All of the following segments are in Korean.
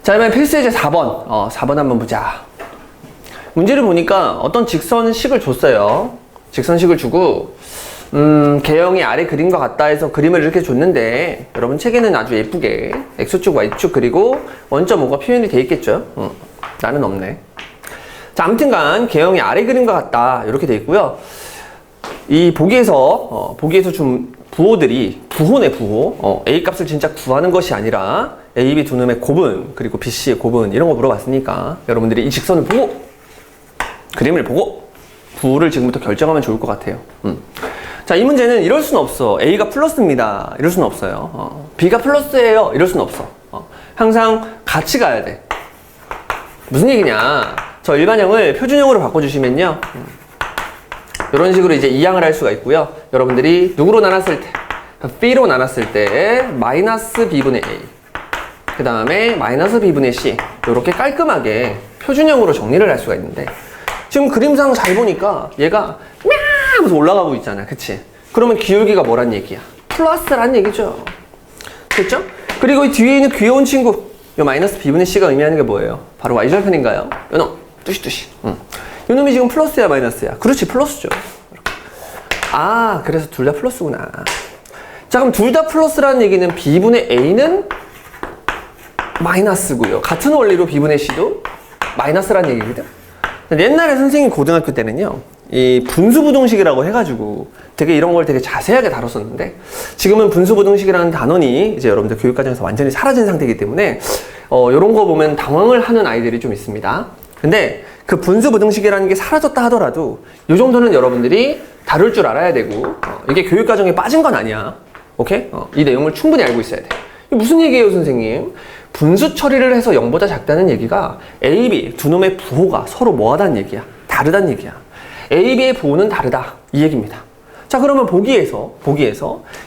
자, 이번엔 필수예제 4번. 4번 한번 보자. 문제를 보니까 어떤 직선식을 줬어요. 직선식을 주고, 개형이 아래 그림과 같다 해서 그림을 이렇게 줬는데, 여러분 책에는 아주 예쁘게 X축, Y축 그리고 원점 5가 표현이 돼 있겠죠? 나는 없네. 자, 아무튼간 개형이 아래 그림과 같다. 이렇게 돼 있고요. 이 보기에서 준 부호들이, 부호네, 부호. A 값을 진짜 구하는 것이 아니라 A, B 두 놈의 곱은, 그리고 B, C의 곱은 이런 거 물어봤으니까 여러분들이 이 직선을 보고, 그림을 보고, 부호를 지금부터 결정하면 좋을 것 같아요. 자, 이 문제는 이럴 수는 없어. A가 플러스입니다. 이럴 수는 없어요. B가 플러스예요. 이럴 수는 없어. 항상 같이 가야 돼. 무슨 얘기냐? 저 일반형을 표준형으로 바꿔주시면요. 이런 식으로 이제 이항을 할 수가 있고요. 여러분들이 누구로 나눴을 때, B로 나눴을 때 마이너스 B분의 A, 그 다음에 마이너스 B분의 C, 이렇게 깔끔하게 표준형으로 정리를 할 수가 있는데, 지금 그림상 잘 보니까 얘가 냐 하면서 올라가고 있잖아. 그치? 그러면 기울기가 뭐란 얘기야? 플러스란 얘기죠. 됐죠? 그리고 이 뒤에 있는 귀여운 친구, 이 마이너스 B분의 C가 의미하는 게 뭐예요? 바로 Y절편인가요? 요놈, 뚜시뚜시. 요놈이 지금 플러스야, 마이너스야? 그렇지, 플러스죠. 아, 그래서 둘 다 플러스구나. 자, 그럼 둘 다 플러스라는 얘기는 B분의 A는 마이너스고요. 같은 원리로 B분의 C도 마이너스라는 얘기거든. 옛날에 선생님 고등학교 때는요, 이 분수부등식이라고 해가지고 되게 이런 걸 되게 자세하게 다뤘었는데, 지금은 분수부등식이라는 단원이 이제 여러분들 교육과정에서 완전히 사라진 상태이기 때문에 이런 거 보면 당황을 하는 아이들이 좀 있습니다. 근데 그 분수부등식이라는 게 사라졌다 하더라도 이 정도는 여러분들이 다룰 줄 알아야 되고, 이게 교육과정에 빠진 건 아니야. 오케이? 이 내용을 충분히 알고 있어야 돼. 이게 무슨 얘기예요, 선생님? 분수 처리를 해서 0보다 작다는 얘기가 A, B 두 놈의 부호가 서로 뭐하다는 얘기야? 다르다는 얘기야. A, B의 부호는 다르다. 이 얘기입니다. 자, 그러면 보기에서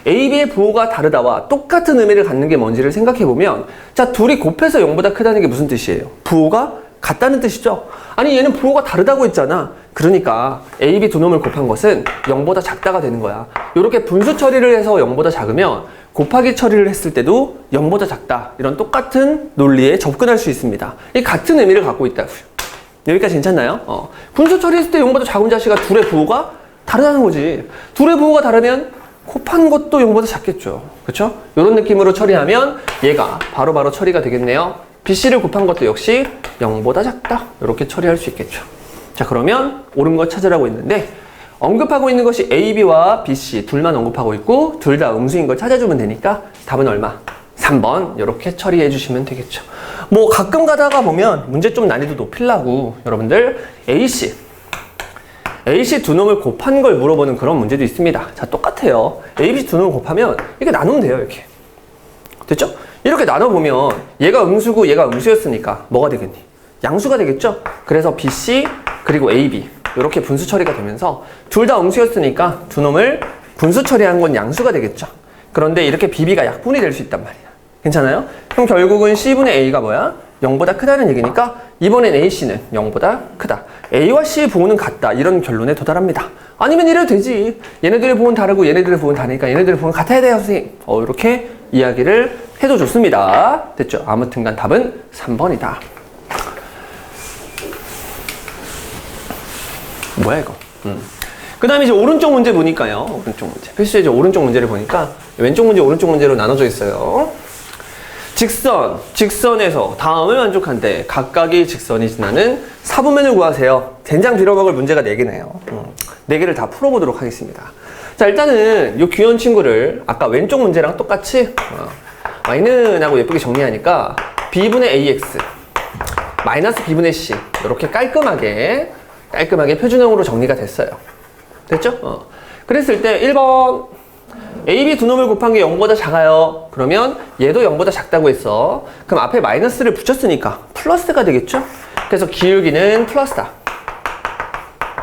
A, B의 부호가 다르다와 똑같은 의미를 갖는 게 뭔지를 생각해보면, 자, 둘이 곱해서 0보다 크다는 게 무슨 뜻이에요? 부호가 같다는 뜻이죠? 아니, 얘는 부호가 다르다고 했잖아. 그러니까 A, B 두 놈을 곱한 것은 0보다 작다가 되는 거야. 이렇게 분수 처리를 해서 0보다 작으면 곱하기 처리를 했을 때도 0보다 작다. 이런 똑같은 논리에 접근할 수 있습니다. 이 같은 의미를 갖고 있다고요. 여기까지 괜찮나요? 분수 처리했을 때 0보다 작은 자식과 둘의 부호가 다르다는 거지. 둘의 부호가 다르면 곱한 것도 0보다 작겠죠. 그렇죠? 이런 느낌으로 처리하면 얘가 바로바로 처리가 되겠네요. BC를 곱한 것도 역시 0보다 작다. 이렇게 처리할 수 있겠죠. 자, 그러면 옳은 거 찾으라고 했는데, 언급하고 있는 것이 A, B와 B, C 둘만 언급하고 있고 둘 다 음수인 걸 찾아주면 되니까 답은 얼마? 3번 이렇게 처리해 주시면 되겠죠. 뭐 가끔 가다가 보면 문제 좀 난이도 높이려고 여러분들 AC 두 놈을 곱한 걸 물어보는 그런 문제도 있습니다. 자, 똑같아요. A, B 두 놈을 곱하면 이렇게 나누면 돼요. 이렇게. 됐죠? 이렇게 나눠보면 얘가 음수고 얘가 음수였으니까 뭐가 되겠니? 양수가 되겠죠? 그래서 BC 그리고 AB 이렇게 분수 처리가 되면서 둘 다 음수였으니까 두 놈을 분수 처리한 건 양수가 되겠죠. 그런데 이렇게 BB가 약분이 될 수 있단 말이야. 괜찮아요? 그럼 결국은 C분의 A가 뭐야? 0보다 크다는 얘기니까 이번엔 AC는 0보다 크다. A와 C의 부호는 같다. 이런 결론에 도달합니다. 아니면 이래도 되지. 얘네들의 부호는 다르고 얘네들의 부호는 다르니까 얘네들의 부호는 같아야 돼요, 선생님. 이렇게 이야기를 해도 좋습니다. 됐죠? 아무튼간 답은 3번이다. 뭐야 이거? 그 다음에 이제 오른쪽 문제 보니까요. 오른쪽 문제. 필수의 이제 오른쪽 문제를 보니까 왼쪽 문제, 오른쪽 문제로 나눠져 있어요. 직선에서 다음을 만족한데 각각의 직선이 지나는 사분면을 구하세요. 된장 빌어먹을 문제가 4개네요. 4개를 다 풀어보도록 하겠습니다. 자, 일단은 이 귀여운 친구를 아까 왼쪽 문제랑 똑같이 y는 하고 예쁘게 정리하니까 b분의 ax 마이너스 b분의 c 이렇게 깔끔하게 표준형으로 정리가 됐어요. 됐죠? 그랬을 때 1번 A, B 두 놈을 곱한 게 0보다 작아요. 그러면 얘도 0보다 작다고 했어. 그럼 앞에 마이너스를 붙였으니까 플러스가 되겠죠? 그래서 기울기는 플러스다.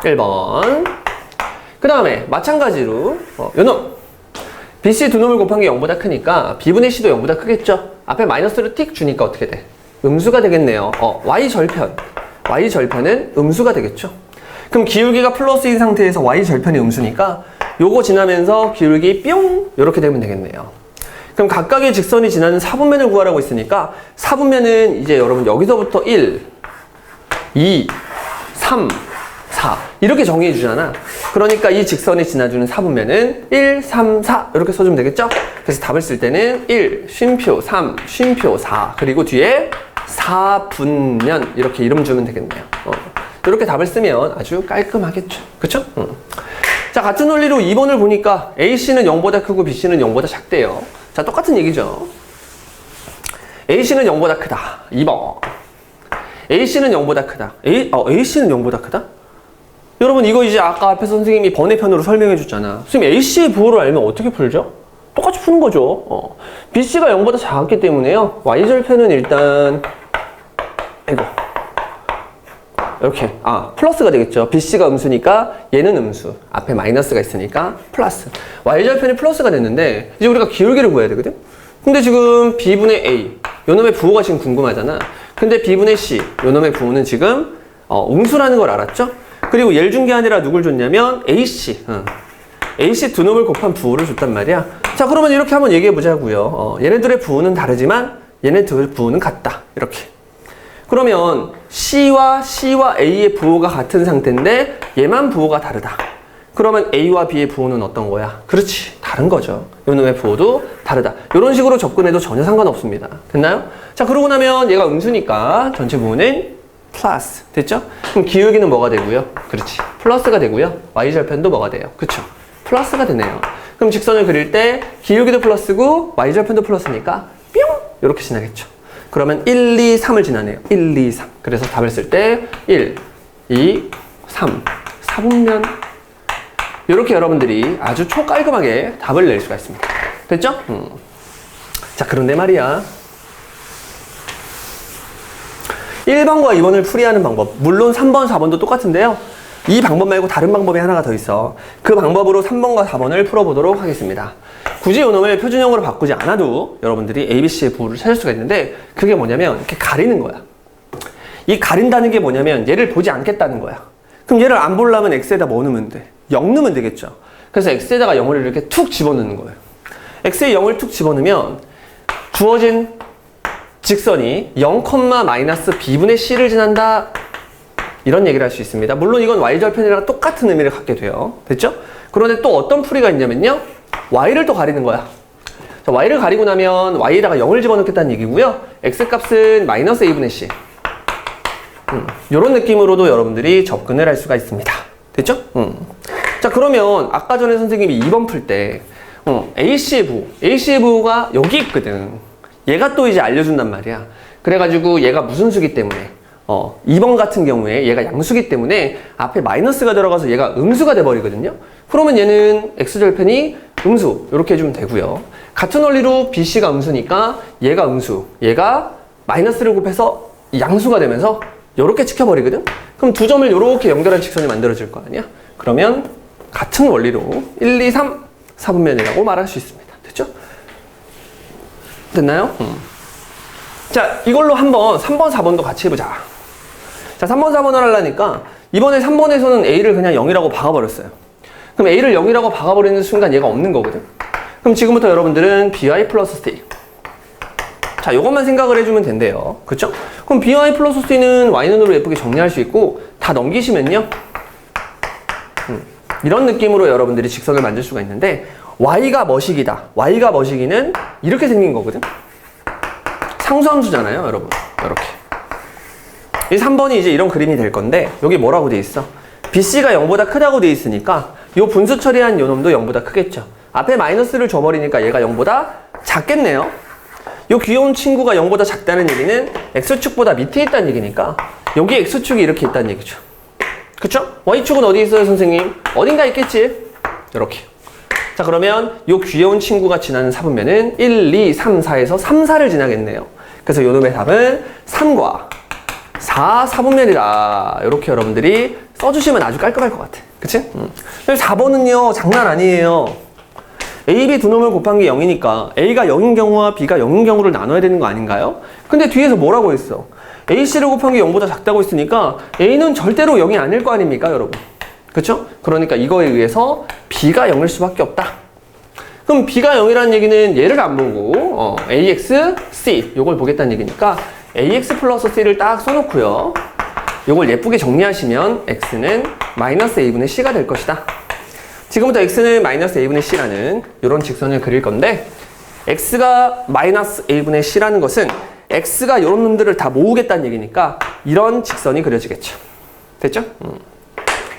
1번. 그 다음에 마찬가지로 요놈 BC 두 놈을 곱한 게 0보다 크니까 B분의 C도 0보다 크겠죠? 앞에 마이너스를 틱 주니까 어떻게 돼? 음수가 되겠네요. Y절편은 음수가 되겠죠? 그럼 기울기가 플러스인 상태에서 Y절편이 음수니까 요거 지나면서 기울기 뿅! 이렇게 되면 되겠네요. 그럼 각각의 직선이 지나는 사분면을 구하라고 했으니까 사분면은 이제 여러분 여기서부터 1, 2, 3, 4 이렇게 정의해 주잖아. 그러니까 이 직선이 지나주는 사분면은 1, 3, 4 이렇게 써주면 되겠죠? 그래서 답을 쓸 때는 1, 쉼표 3, 쉼표 4 그리고 뒤에 4분면 이렇게 이름 주면 되겠네요. 이렇게 답을 쓰면 아주 깔끔하겠죠. 그쵸? 자, 같은 원리로 2번을 보니까 AC는 0보다 크고 BC는 0보다 작대요. 자, 똑같은 얘기죠. AC는 0보다 크다. 2번. AC는 0보다 크다. AC는 0보다 크다? 여러분, 이거 이제 아까 앞에서 선생님이 번외편으로 설명해 줬잖아. 선생님, AC의 부호를 알면 어떻게 풀죠? 똑같이 푸는 거죠. BC가 0보다 작았기 때문에요. Y절편은 일단, 이렇게, 플러스가 되겠죠. BC가 음수니까 얘는 음수. 앞에 마이너스가 있으니까 플러스. Y절편이 플러스가 됐는데, 이제 우리가 기울기를 구해야 되거든? 근데 지금 B분의 A, 요놈의 부호가 지금 궁금하잖아. 근데 B분의 C, 요놈의 부호는 지금, 음수라는 걸 알았죠? 그리고 얘를 준 게 아니라 누굴 줬냐면 AC. AC 두 놈을 곱한 부호를 줬단 말이야. 자, 그러면 이렇게 한번 얘기해 보자고요. 얘네들의 부호는 다르지만 얘네들의 부호는 같다. 이렇게. 그러면 C와 A의 부호가 같은 상태인데 얘만 부호가 다르다. 그러면 A와 B의 부호는 어떤 거야? 그렇지. 다른 거죠. 요놈의 부호도 다르다. 이런 식으로 접근해도 전혀 상관없습니다. 됐나요? 자, 그러고 나면 얘가 음수니까 전체 부호는 플러스. 됐죠? 그럼 기울기는 뭐가 되고요? 그렇지. 플러스가 되고요. Y절편도 뭐가 돼요? 그쵸? 플러스가 되네요. 그럼 직선을 그릴 때 기울기도 플러스고 Y절편도 플러스니까 뿅! 이렇게 지나겠죠. 그러면 1, 2, 3을 지나네요. 1, 2, 3. 그래서 답을 쓸 때 1, 2, 3. 4분면. 이렇게 여러분들이 아주 초깔끔하게 답을 낼 수가 있습니다. 됐죠? 자, 그런데 말이야. 1번과 2번을 풀이하는 방법. 물론 3번, 4번도 똑같은데요. 이 방법 말고 다른 방법이 하나가 더 있어. 그 방법으로 3번과 4번을 풀어보도록 하겠습니다. 굳이 요놈을 표준형으로 바꾸지 않아도 여러분들이 ABC의 부호를 찾을 수가 있는데 그게 뭐냐면 이렇게 가리는 거야. 이 가린다는 게 뭐냐면 얘를 보지 않겠다는 거야. 그럼 얘를 안 보려면 X에다 뭐 넣으면 돼? 0 넣으면 되겠죠. 그래서 X에다가 0을 이렇게 툭 집어넣는 거예요. X에 0을 툭 집어넣으면 주어진 직선이 0, B분의 C를 지난다. 이런 얘기를 할 수 있습니다. 물론 이건 Y절편이랑 똑같은 의미를 갖게 돼요. 됐죠? 그런데 또 어떤 풀이가 있냐면요. Y를 또 가리는 거야. 자, Y를 가리고 나면 Y에다가 0을 집어넣겠다는 얘기고요. X값은 마이너스 A분의 C. 이런 느낌으로도 여러분들이 접근을 할 수가 있습니다. 됐죠? 자, 그러면 아까 전에 선생님이 2번 풀 때 AC의 부호가 여기 있거든. 얘가 또 이제 알려준단 말이야. 그래가지고 얘가 무슨 수기 때문에 2번 같은 경우에 얘가 양수기 때문에 앞에 마이너스가 들어가서 얘가 음수가 돼버리거든요. 그러면 얘는 X절편이 음수 이렇게 해주면 되고요. 같은 원리로 BC가 음수니까 얘가 음수, 얘가 마이너스를 곱해서 양수가 되면서 이렇게 찍혀버리거든. 그럼 두 점을 이렇게 연결한 직선이 만들어질 거 아니야. 그러면 같은 원리로 1, 2, 3 4분면이라고 말할 수 있습니다. 됐죠? 됐나요? 자, 이걸로 한번 3번, 4번도 같이 해보자. 자, 3번, 4번을 하려니까 이번에 3번에서는 A를 그냥 0이라고 박아버렸어요. 그럼 A를 0이라고 박아버리는 순간 얘가 없는 거거든. 그럼 지금부터 여러분들은 BY 플러스 C. 자, 요것만 생각을 해주면 된대요. 그쵸? 그럼 BY 플러스 C는 Y눈으로 예쁘게 정리할 수 있고 다 넘기시면요. 이런 느낌으로 여러분들이 직선을 만들 수가 있는데 Y가 머시기다. Y가 머시기는 이렇게 생긴 거거든. 상수함수잖아요, 여러분. 이렇게. 이 3번이 이제 이런 그림이 될 건데 여기 뭐라고 돼 있어? BC가 0보다 크다고 돼 있으니까 요 분수 처리한 요 놈도 0보다 크겠죠. 앞에 마이너스를 줘버리니까 얘가 0보다 작겠네요. 요 귀여운 친구가 0보다 작다는 얘기는 X축보다 밑에 있다는 얘기니까 여기 X축이 이렇게 있다는 얘기죠. 그쵸? Y축은 어디 있어요, 선생님? 어딘가 있겠지? 이렇게. 자, 그러면 요 귀여운 친구가 지나는 사분면은 1, 2, 3, 4에서 3, 4를 지나겠네요. 그래서 요 놈의 답은 3과 4, 4분면이다. 이렇게 여러분들이 써주시면 아주 깔끔할 것 같아. 그치? 4번은요, 장난 아니에요. A, B 두 놈을 곱한 게 0이니까 A가 0인 경우와 B가 0인 경우를 나눠야 되는 거 아닌가요? 근데 뒤에서 뭐라고 했어? AC를 곱한 게 0보다 작다고 했으니까 A는 절대로 0이 아닐 거 아닙니까, 여러분? 그쵸? 그러니까 이거에 의해서 B가 0일 수밖에 없다. 그럼 b가 0이라는 얘기는 얘를 안 보고 ax, c 요걸 보겠다는 얘기니까 ax 플러스 c를 딱 써놓고요. 요걸 예쁘게 정리하시면 x는 마이너스 a분의 c가 될 것이다. 지금부터 x는 마이너스 a분의 c라는 이런 직선을 그릴 건데 x가 마이너스 a분의 c라는 것은 x가 이런 놈들을 다 모으겠다는 얘기니까 이런 직선이 그려지겠죠. 됐죠?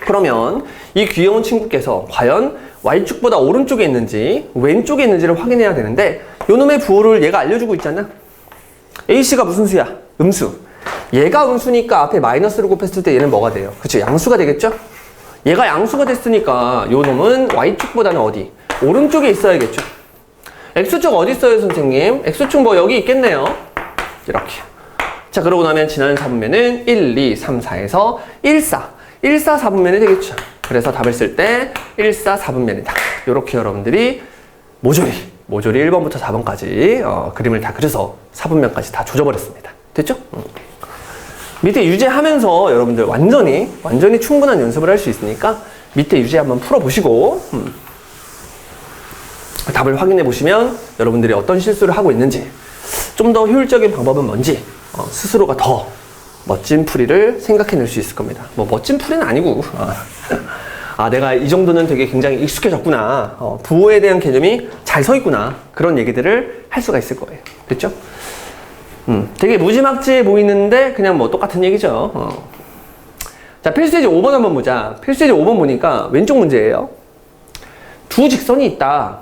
그러면 이 귀여운 친구께서 과연 y축보다 오른쪽에 있는지 왼쪽에 있는지를 확인해야 되는데 요놈의 부호를 얘가 알려주고 있잖아. ac가 무슨 수야? 음수. 얘가 음수니까 앞에 마이너스를 곱했을 때 얘는 뭐가 돼요? 그쵸? 양수가 되겠죠? 얘가 양수가 됐으니까 요놈은 y축보다는 어디? 오른쪽에 있어야겠죠? x축 어디 있어요, 선생님? x축 뭐 여기 있겠네요. 이렇게. 자, 그러고 나면 지나는 4분면은 1, 2, 3, 4에서 1, 4. 1, 4, 4분면이 되겠죠. 그래서 답을 쓸 때 1, 4, 4분면이다. 이렇게 여러분들이 모조리 1번부터 4번까지 그림을 다 그려서 4분면까지 다 조져버렸습니다. 됐죠? 밑에 유제하면서 여러분들 완전히 충분한 연습을 할 수 있으니까 밑에 유제 한번 풀어보시고 답을 확인해 보시면 여러분들이 어떤 실수를 하고 있는지 좀 더 효율적인 방법은 뭔지 스스로가 더 멋진 풀이를 생각해낼 수 있을 겁니다. 뭐 멋진 풀이는 아니고 내가 이 정도는 되게 굉장히 익숙해졌구나, 부호에 대한 개념이 잘 서 있구나, 그런 얘기들을 할 수가 있을 거예요. 됐죠? 되게 무지막지해 보이는데 그냥 뭐 똑같은 얘기죠. 자, 필수예제 5번 한번 보자. 필수예제 5번 보니까 왼쪽 문제예요. 두 직선이 있다.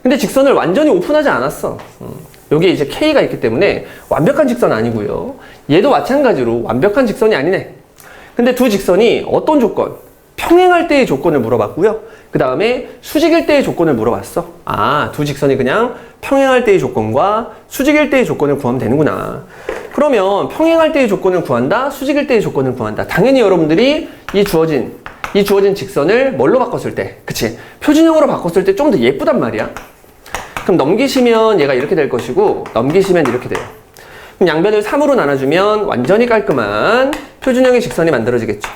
근데 직선을 완전히 오픈하지 않았어. 여기에 이제 K가 있기 때문에 완벽한 직선 아니고요. 얘도 마찬가지로 완벽한 직선이 아니네. 근데 두 직선이 어떤 조건? 평행할 때의 조건을 물어봤고요. 그 다음에 수직일 때의 조건을 물어봤어. 두 직선이 그냥 평행할 때의 조건과 수직일 때의 조건을 구하면 되는구나. 그러면 평행할 때의 조건을 구한다, 수직일 때의 조건을 구한다. 당연히 여러분들이 이 주어진 직선을 뭘로 바꿨을 때, 그치? 표준형으로 바꿨을 때 좀 더 예쁘단 말이야. 그럼 넘기시면 얘가 이렇게 될 것이고, 넘기시면 이렇게 돼요. 그럼 양변을 3으로 나눠주면 완전히 깔끔한 표준형의 직선이 만들어지겠죠.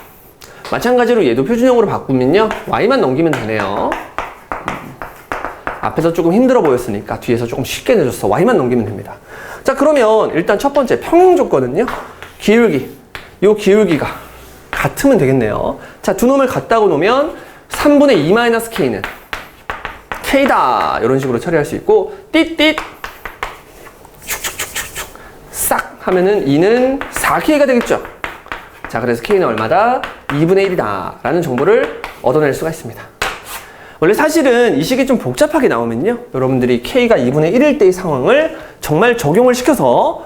마찬가지로 얘도 표준형으로 바꾸면요, y만 넘기면 되네요. 앞에서 조금 힘들어 보였으니까 뒤에서 조금 쉽게 내줬어. y만 넘기면 됩니다. 자, 그러면 일단 첫 번째 평행 조건은요, 기울기. 요 기울기가 같으면 되겠네요. 자, 두 놈을 같다고 놓으면 3분의 2-k는 k다. 이런 식으로 처리할 수 있고, 띠띠 싹 하면은 2는 4k가 되겠죠. 자, 그래서 k는 얼마다? 2분의 1이다 라는 정보를 얻어낼 수가 있습니다. 원래 사실은 이 식이 좀 복잡하게 나오면요, 여러분들이 k가 2분의 1일 때의 상황을 정말 적용을 시켜서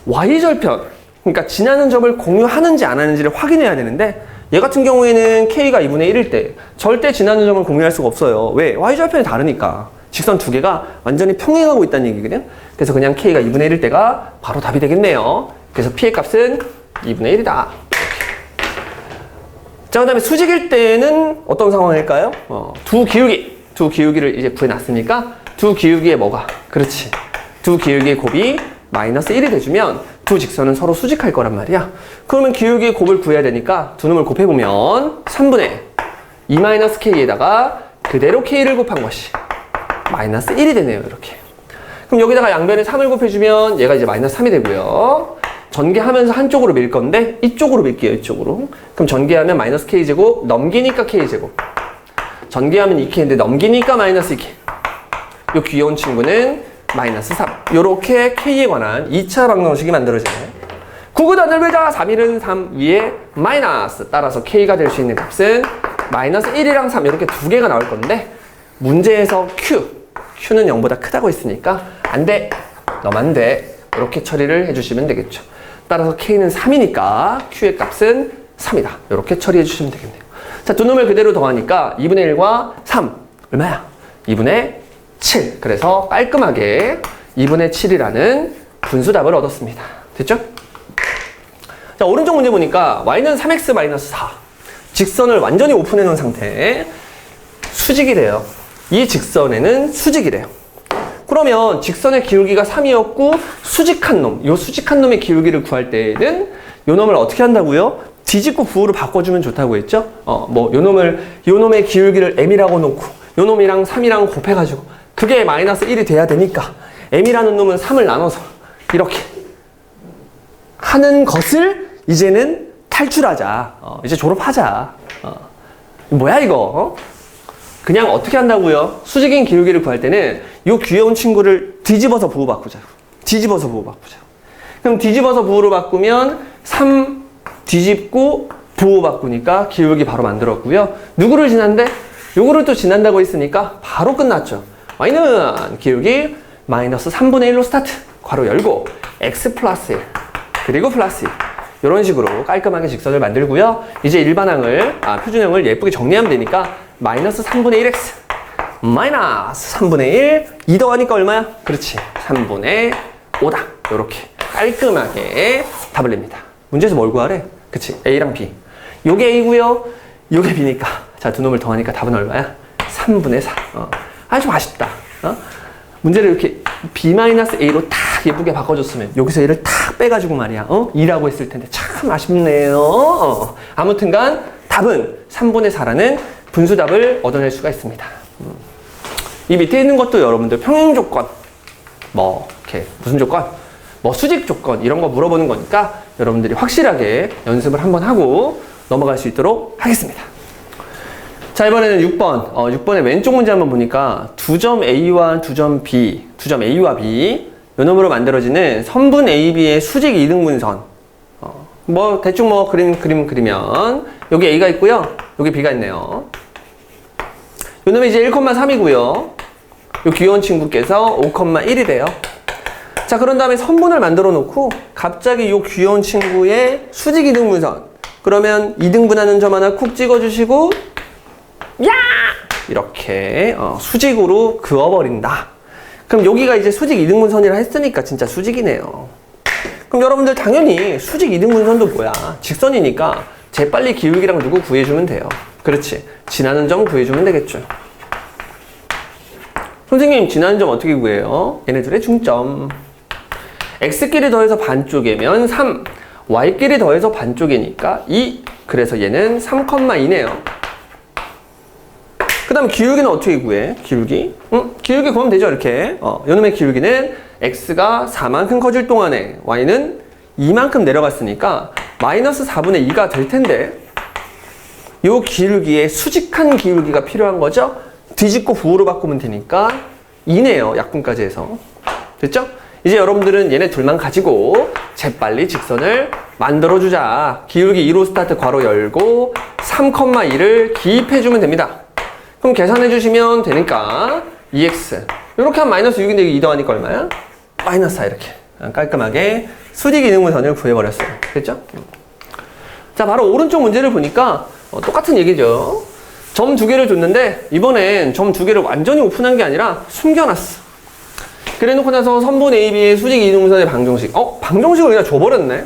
y절편, 그러니까 지나는 점을 공유하는지 안 하는지를 확인해야 되는데, 얘 같은 경우에는 k가 2분의 1일 때 절대 지나는 점을 공유할 수가 없어요. 왜? y절편이 다르니까. 직선 두 개가 완전히 평행하고 있다는 얘기거든요. 그래서 그냥 k가 2분의 1일 때가 바로 답이 되겠네요. 그래서 p의 값은 2분의 1이다. 자, 그 다음에 수직일 때는 어떤 상황일까요? 두 기울기를 이제 구해놨으니까 두 기울기의 뭐가? 그렇지. 두 기울기의 곱이 마이너스 1이 돼주면 두 직선은 서로 수직할 거란 말이야. 그러면 기울기의 곱을 구해야 되니까 두 놈을 곱해보면 3분의 2-k에다가 그대로 k를 곱한 것이 마이너스 1이 되네요. 이렇게. 그럼 여기다가 양변에 3을 곱해주면 얘가 이제 마이너스 3이 되고요. 전개하면서 한쪽으로 밀 건데 이쪽으로 밀게요. 이쪽으로. 그럼 전개하면 마이너스 k제곱, 넘기니까 k제곱. 전개하면 2k인데 넘기니까 마이너스 2k. 요 귀여운 친구는 마이너스 3. 요렇게 k에 관한 2차 방정식이 만들어지네요. 구구단을 외자 3일은 3 위에 마이너스, 따라서 k가 될 수 있는 값은 마이너스 1이랑 3 이렇게 두 개가 나올 건데, 문제에서 q는 0보다 크다고 했으니까 안 돼, 너만 돼, 이렇게 처리를 해주시면 되겠죠. 따라서 k는 3이니까 q의 값은 3이다. 이렇게 처리해 주시면 되겠네요. 자, 두 놈을 그대로 더하니까 2분의 1과 3 얼마야? 2분의 7. 그래서 깔끔하게 2분의 7이라는 분수답을 얻었습니다. 됐죠? 자, 오른쪽 문제 보니까 y는 3x-4. 직선을 완전히 오픈해 놓은 상태. 수직이래요. 이 직선에는 수직이래요. 그러면 직선의 기울기가 3이었고 수직한 놈, 이 수직한 놈의 기울기를 구할 때에는 이 놈을 어떻게 한다고요? 뒤집고 부호로 바꿔주면 좋다고 했죠? 요 놈의 기울기를 m이라고 놓고 요 놈이랑 3이랑 곱해가지고 그게 마이너스 1이 돼야 되니까 m이라는 놈은 3을 나눠서 이렇게 하는 것을 이제는 탈출하자. 이제 졸업하자. 뭐야 이거? 그냥 어떻게 한다고요? 수직인 기울기를 구할 때는 이 귀여운 친구를 뒤집어서 부호 바꾸자. 뒤집어서 부호 바꾸자. 그럼 뒤집어서 부호로 바꾸면 3 뒤집고 부호 바꾸니까 기울기 바로 만들었고요. 누구를 지난데? 요거를 또 지난다고 했으니까 바로 끝났죠. y는 기울기 마이너스 3분의 1로 스타트. 괄호 열고 x 플러스 1 그리고 플러스 1 이런 식으로 깔끔하게 직선을 만들고요. 이제 일반항을 표준형을 예쁘게 정리하면 되니까 마이너스 3분의 1x 마이너스 3분의 1 2 더하니까 얼마야? 그렇지 3분의 5다. 이렇게 깔끔하게 답을 냅니다. 문제에서 뭘 구하래? 그치 A랑 B 요게 A고요 요게 B니까 자 두 놈을 더하니까 답은 얼마야? 3분의 4 아주 맛있다. 문제를 이렇게 B-A로 딱 예쁘게 바꿔줬으면 여기서 얘를 탁 빼가지고 말이야 2라고 했을 텐데 참 아쉽네요. 아무튼간 답은 3분의 4라는 분수답을 얻어낼 수가 있습니다. 이 밑에 있는 것도 여러분들 평행조건 뭐 이렇게 무슨 조건? 뭐 수직 조건 이런 거 물어보는 거니까 여러분들이 확실하게 연습을 한번 하고 넘어갈 수 있도록 하겠습니다. 자 이번에는 6번 6번의 왼쪽 문제 한번 보니까 두 점 A와 두 점 B 두 점 A와 B 요 놈으로 만들어지는 선분 AB의 수직 이등분선 뭐 대충 뭐 그림 그리면 여기 A가 있고요 여기 B가 있네요. 요 놈이 이제 1,3이고요 요 귀여운 친구께서 5,1이래요. 자 그런 다음에 선분을 만들어 놓고 갑자기 요 귀여운 친구의 수직 이등분선 그러면 이등분하는 점 하나 쿡 찍어 주시고 야! 이렇게 수직으로 그어버린다. 그럼 여기가 이제 수직 이등분선이라 했으니까 진짜 수직이네요. 그럼 여러분들 당연히 수직 이등분선도 뭐야? 직선이니까 재빨리 기울기랑 누구 구해주면 돼요. 그렇지. 지나는 점 구해주면 되겠죠. 선생님 지나는 점 어떻게 구해요? 얘네들의 중점. x끼리 더해서 반쪽이면 3 y끼리 더해서 반쪽이니까 2 그래서 얘는 3,2네요. 그 다음 기울기는 어떻게 구해? 기울기? 기울기 구하면 되죠 이렇게 요놈의 기울기는 x가 4만큼 커질 동안에 y는 2만큼 내려갔으니까 마이너스 4분의 2가 될 텐데 요 기울기에 수직한 기울기가 필요한 거죠? 뒤집고 부호로 바꾸면 되니까 2네요 약분까지 해서 됐죠? 이제 여러분들은 얘네 둘만 가지고 재빨리 직선을 만들어주자. 기울기 2로 스타트 괄호 열고 3,2를 기입해주면 됩니다. 그럼 계산해주시면 되니까 2x 이렇게 하면 마이너스 6인데 2 더하니까 얼마야? 마이너스 4 이렇게 깔끔하게 수직 이등분선을 구해버렸어요. 됐죠? 자 바로 오른쪽 문제를 보니까 똑같은 얘기죠. 점 2개를 줬는데 이번엔 점 2개를 완전히 오픈한 게 아니라 숨겨놨어. 그래놓고 나서 선분 AB의 수직 이등분선의 방정식 방정식을 그냥 줘버렸네.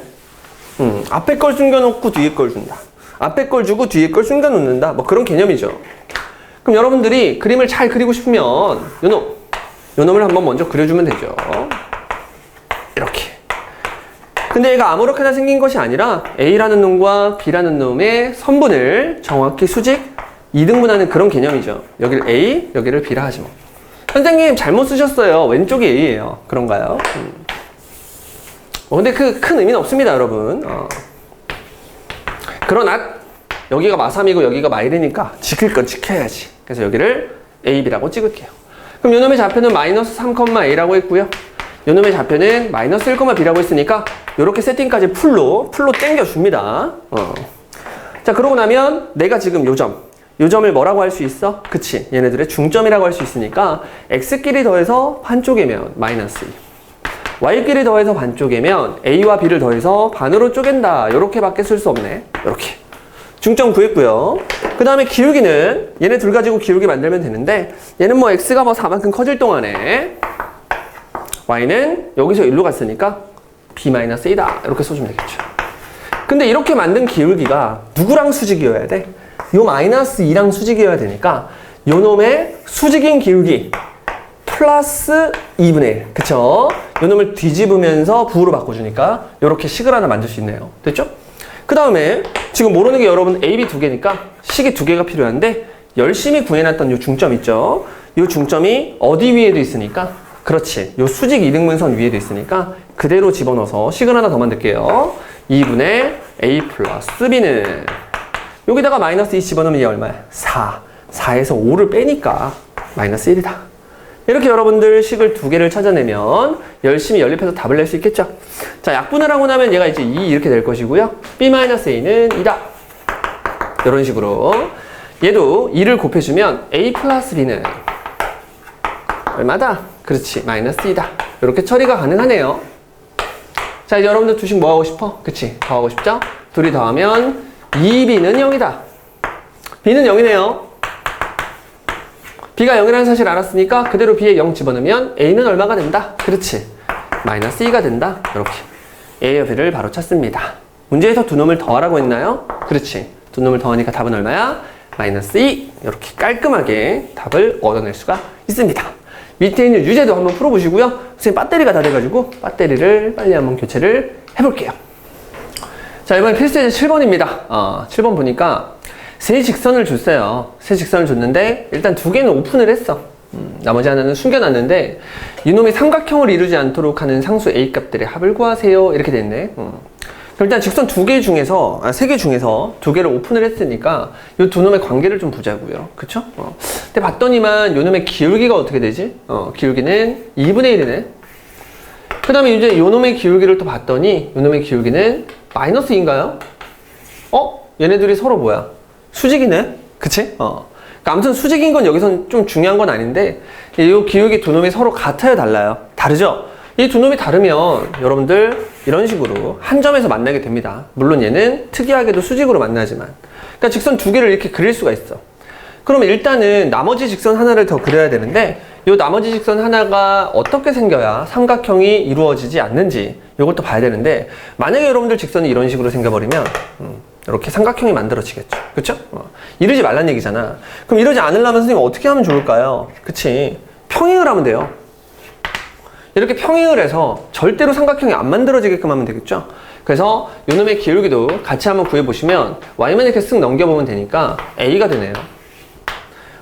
앞에 걸 숨겨놓고 뒤에 걸 준다. 앞에 걸 주고 뒤에 걸 숨겨놓는다. 뭐 그런 개념이죠. 그럼 여러분들이 그림을 잘 그리고 싶으면 요 놈을 한번 먼저 그려주면 되죠. 이렇게. 근데 얘가 아무렇게나 생긴 것이 아니라 A라는 놈과 B라는 놈의 선분을 정확히 수직 이등분하는 그런 개념이죠. 여기를 A, 여기를 B라 하지 뭐. 선생님 잘못 쓰셨어요. 왼쪽이 A예요. 그런가요? 근데 그 큰 의미는 없습니다, 여러분. 그러나 여기가 마3이고 여기가 마1이니까 지킬 건 지켜야지. 그래서 여기를 A, B라고 찍을게요. 그럼 요놈의 좌표는 마이너스 3,A라고 했고요. 요놈의 좌표는 마이너스 1,B라고 했으니까 이렇게 세팅까지 풀로 땡겨줍니다. 자 그러고 나면 내가 지금 요 점을 뭐라고 할 수 있어? 그치. 얘네들의 중점이라고 할 수 있으니까 x끼리 더해서 반쪽이면 마이너스 2 y끼리 더해서 반쪽이면 a와 b를 더해서 반으로 쪼갠다. 요렇게 밖에 쓸 수 없네. 요렇게 중점 구했고요. 그 다음에 기울기는 얘네 둘 가지고 기울기 만들면 되는데 얘는 뭐 x가 뭐 4만큼 커질 동안에 y는 여기서 1로 갔으니까 b-a다. 이렇게 써주면 되겠죠. 근데 이렇게 만든 기울기가 누구랑 수직이어야 돼? 요 마이너스 2랑 수직이어야 되니까 요 놈의 수직인 기울기 플러스 2분의 1 그쵸? 요 놈을 뒤집으면서 부호로 바꿔주니까 요렇게 식을 하나 만들 수 있네요. 됐죠? 그 다음에 지금 모르는 게 여러분 A, B 두 개니까 식이 두 개가 필요한데 열심히 구해놨던 요 중점 있죠? 이 중점이 어디 위에도 있으니까, 그렇지, 이 수직 이등분선 위에도 있으니까 그대로 집어넣어서 식을 하나 더 만들게요. 2분의 a 플러스 b는 여기다가 마이너스 2 집어넣으면 이게 얼마야? 4. 4에서 5를 빼니까 마이너스 1이다. 이렇게 여러분들 식을 두 개를 찾아내면 열심히 연립해서 답을 낼 수 있겠죠? 자, 약분을 하고 나면 얘가 이제 2 이렇게 될 것이고요. b-a는 2다. 이런 식으로. 얘도 2를 곱해주면 a 플러스 b는 얼마다? 그렇지, 마이너스 2다. 이렇게 처리가 가능하네요. 자, 이제 여러분들 두식 뭐 하고 싶어? 그치, 더 하고 싶죠? 둘이 더하면 2b는 0이다. b는 0이네요. b가 0이라는 사실을 알았으니까 그대로 b에 0 집어넣으면 a는 얼마가 된다? 그렇지, 마이너스 2가 된다. 이렇게 a와 b를 바로 찾습니다. 문제에서 두 놈을 더하라고 했나요? 그렇지, 두 놈을 더하니까 답은 얼마야? 마이너스 2. 이렇게 깔끔하게 답을 얻어낼 수가 있습니다. 밑에 있는 유제도 한번 풀어보시고요. 선생님 배터리가 다 돼가지고 배터리를 빨리 한번 교체를 해볼게요. 자, 이번에 필수예제 7번입니다. 7번 보니까 세 직선을 줬어요. 세 직선을 줬는데 일단 두 개는 오픈을 했어. 나머지 하나는 숨겨놨는데 이놈이 삼각형을 이루지 않도록 하는 상수 A 값들의 합을 구하세요. 이렇게 됐네. 일단 직선 세 개 중에서 두 개를 오픈을 했으니까 이 두 놈의 관계를 좀 보자고요. 그쵸? 근데 봤더니만 요 놈의 기울기가 어떻게 되지? 기울기는 2분의 1이네. 그 다음에 이제 요 놈의 기울기를 또 봤더니 요 놈의 기울기는 마이너스 2인가요? 얘네들이 서로 뭐야? 수직이네? 그치? 그러니까 아무튼 수직인 건 여기선 좀 중요한 건 아닌데 이 기울기 두 놈이 서로 같아요, 달라요? 다르죠? 이 두 놈이 다르면 여러분들 이런 식으로 한 점에서 만나게 됩니다. 물론 얘는 특이하게도 수직으로 만나지만. 그러니까 직선 두 개를 이렇게 그릴 수가 있어. 그러면 일단은 나머지 직선 하나를 더 그려야 되는데 이 나머지 직선 하나가 어떻게 생겨야 삼각형이 이루어지지 않는지 이것도 봐야 되는데 만약에 여러분들 직선이 이런 식으로 생겨버리면 이렇게 삼각형이 만들어지겠죠. 그쵸? 이러지 말란 얘기잖아. 그럼 이러지 않으려면 선생님 어떻게 하면 좋을까요? 그치? 평행을 하면 돼요. 이렇게 평행을 해서 절대로 삼각형이 안 만들어지게끔 하면 되겠죠? 그래서 요놈의 기울기도 같이 한번 구해보시면 y만 이렇게 쓱 넘겨보면 되니까 a가 되네요.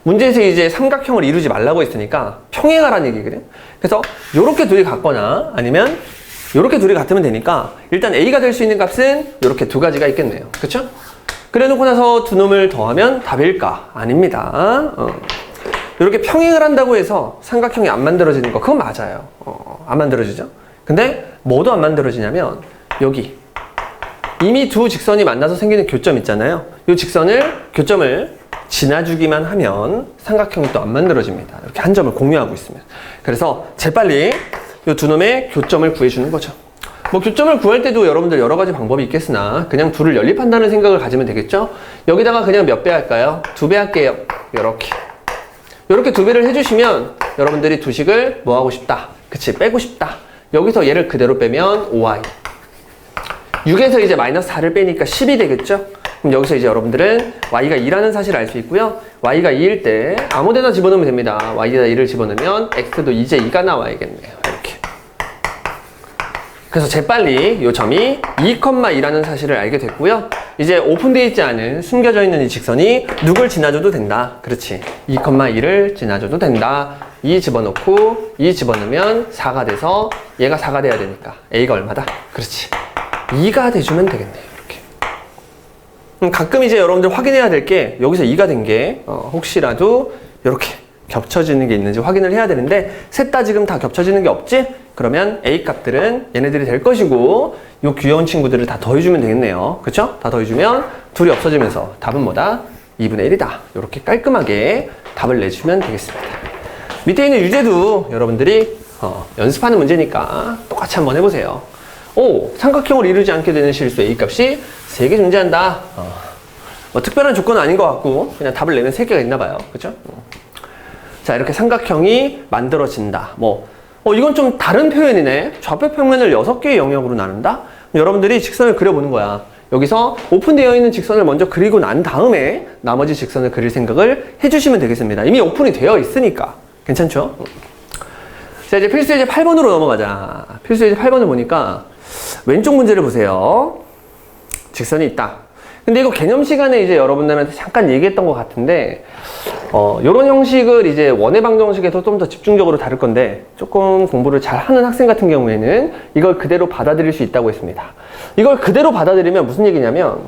문제에서 이제 삼각형을 이루지 말라고 했으니까 평행하라는 얘기거든요. 그래서 요렇게 둘이 같거나 아니면 요렇게 둘이 같으면 되니까 일단 a가 될 수 있는 값은 요렇게 두 가지가 있겠네요. 그쵸? 그래 놓고 나서 두 놈을 더하면 답일까? 아닙니다. 이렇게 평행을 한다고 해서 삼각형이 안 만들어지는 거 그건 맞아요. 안 만들어지죠. 근데 뭐도 안 만들어지냐면 여기 이미 두 직선이 만나서 생기는 교점 있잖아요. 이 교점을 지나주기만 하면 삼각형이 또 안 만들어집니다. 이렇게 한 점을 공유하고 있으면. 그래서 재빨리 이 두 놈의 교점을 구해주는 거죠. 뭐 교점을 구할 때도 여러분들 여러 가지 방법이 있겠으나 그냥 둘을 연립한다는 생각을 가지면 되겠죠. 여기다가 그냥 몇 배 할까요? 2배 할게요. 이렇게 2배를 해주시면 여러분들이 두 식을 뭐 하고 싶다? 그치, 빼고 싶다. 여기서 얘를 그대로 빼면 5y. 6에서 이제 마이너스 4를 빼니까 10이 되겠죠? 그럼 여기서 이제 여러분들은 y가 2라는 사실을 알 수 있고요. y가 2일 때 아무 데나 집어넣으면 됩니다. y에다 2를 집어넣으면 x도 이제 2가 나와야겠네요. 이렇게. 그래서 재빨리 이 점이 2,2라는 사실을 알게 됐고요. 이제 오픈되어 있지 않은 숨겨져 있는 이 직선이 누굴 지나줘도 된다. 그렇지. 2,2를 지나줘도 된다. 2 집어넣고 2 집어넣으면 4가 돼서 얘가 4가 돼야 되니까 a가 얼마다? 그렇지. 2가 돼주면 되겠네요. 이렇게. 가끔 이제 여러분들 확인해야 될 게 여기서 2가 된 게 혹시라도 이렇게 겹쳐지는 게 있는지 확인을 해야 되는데 셋 다 지금 다 겹쳐지는 게 없지? 그러면 A 값들은 얘네들이 될 것이고 요 귀여운 친구들을 다 더해주면 되겠네요. 그쵸? 다 더해주면 둘이 없어지면서 답은 뭐다? 2분의 1이다. 이렇게 깔끔하게 답을 내주면 되겠습니다. 밑에 있는 유제도 여러분들이 연습하는 문제니까 똑같이 한번 해보세요. 삼각형을 이루지 않게 되는 실수 A 값이 3개 존재한다. 뭐 특별한 조건은 아닌 것 같고 그냥 답을 내면 3개가 있나 봐요. 그쵸? 자, 이렇게 삼각형이 만들어진다. 이건 좀 다른 표현이네. 좌표 평면을 6개의 영역으로 나눈다? 여러분들이 직선을 그려보는 거야. 여기서 오픈되어 있는 직선을 먼저 그리고 난 다음에 나머지 직선을 그릴 생각을 해주시면 되겠습니다. 이미 오픈이 되어 있으니까. 괜찮죠? 자, 이제 필수예제 8번으로 넘어가자. 필수예제 8번을 보니까 왼쪽 문제를 보세요. 직선이 있다. 근데 이거 개념 시간에 이제 여러분들한테 잠깐 얘기했던 것 같은데, 요런 형식을 이제 원의 방정식에서 좀 더 집중적으로 다룰 건데, 조금 공부를 잘 하는 학생 같은 경우에는 이걸 그대로 받아들일 수 있다고 했습니다. 이걸 그대로 받아들이면 무슨 얘기냐면,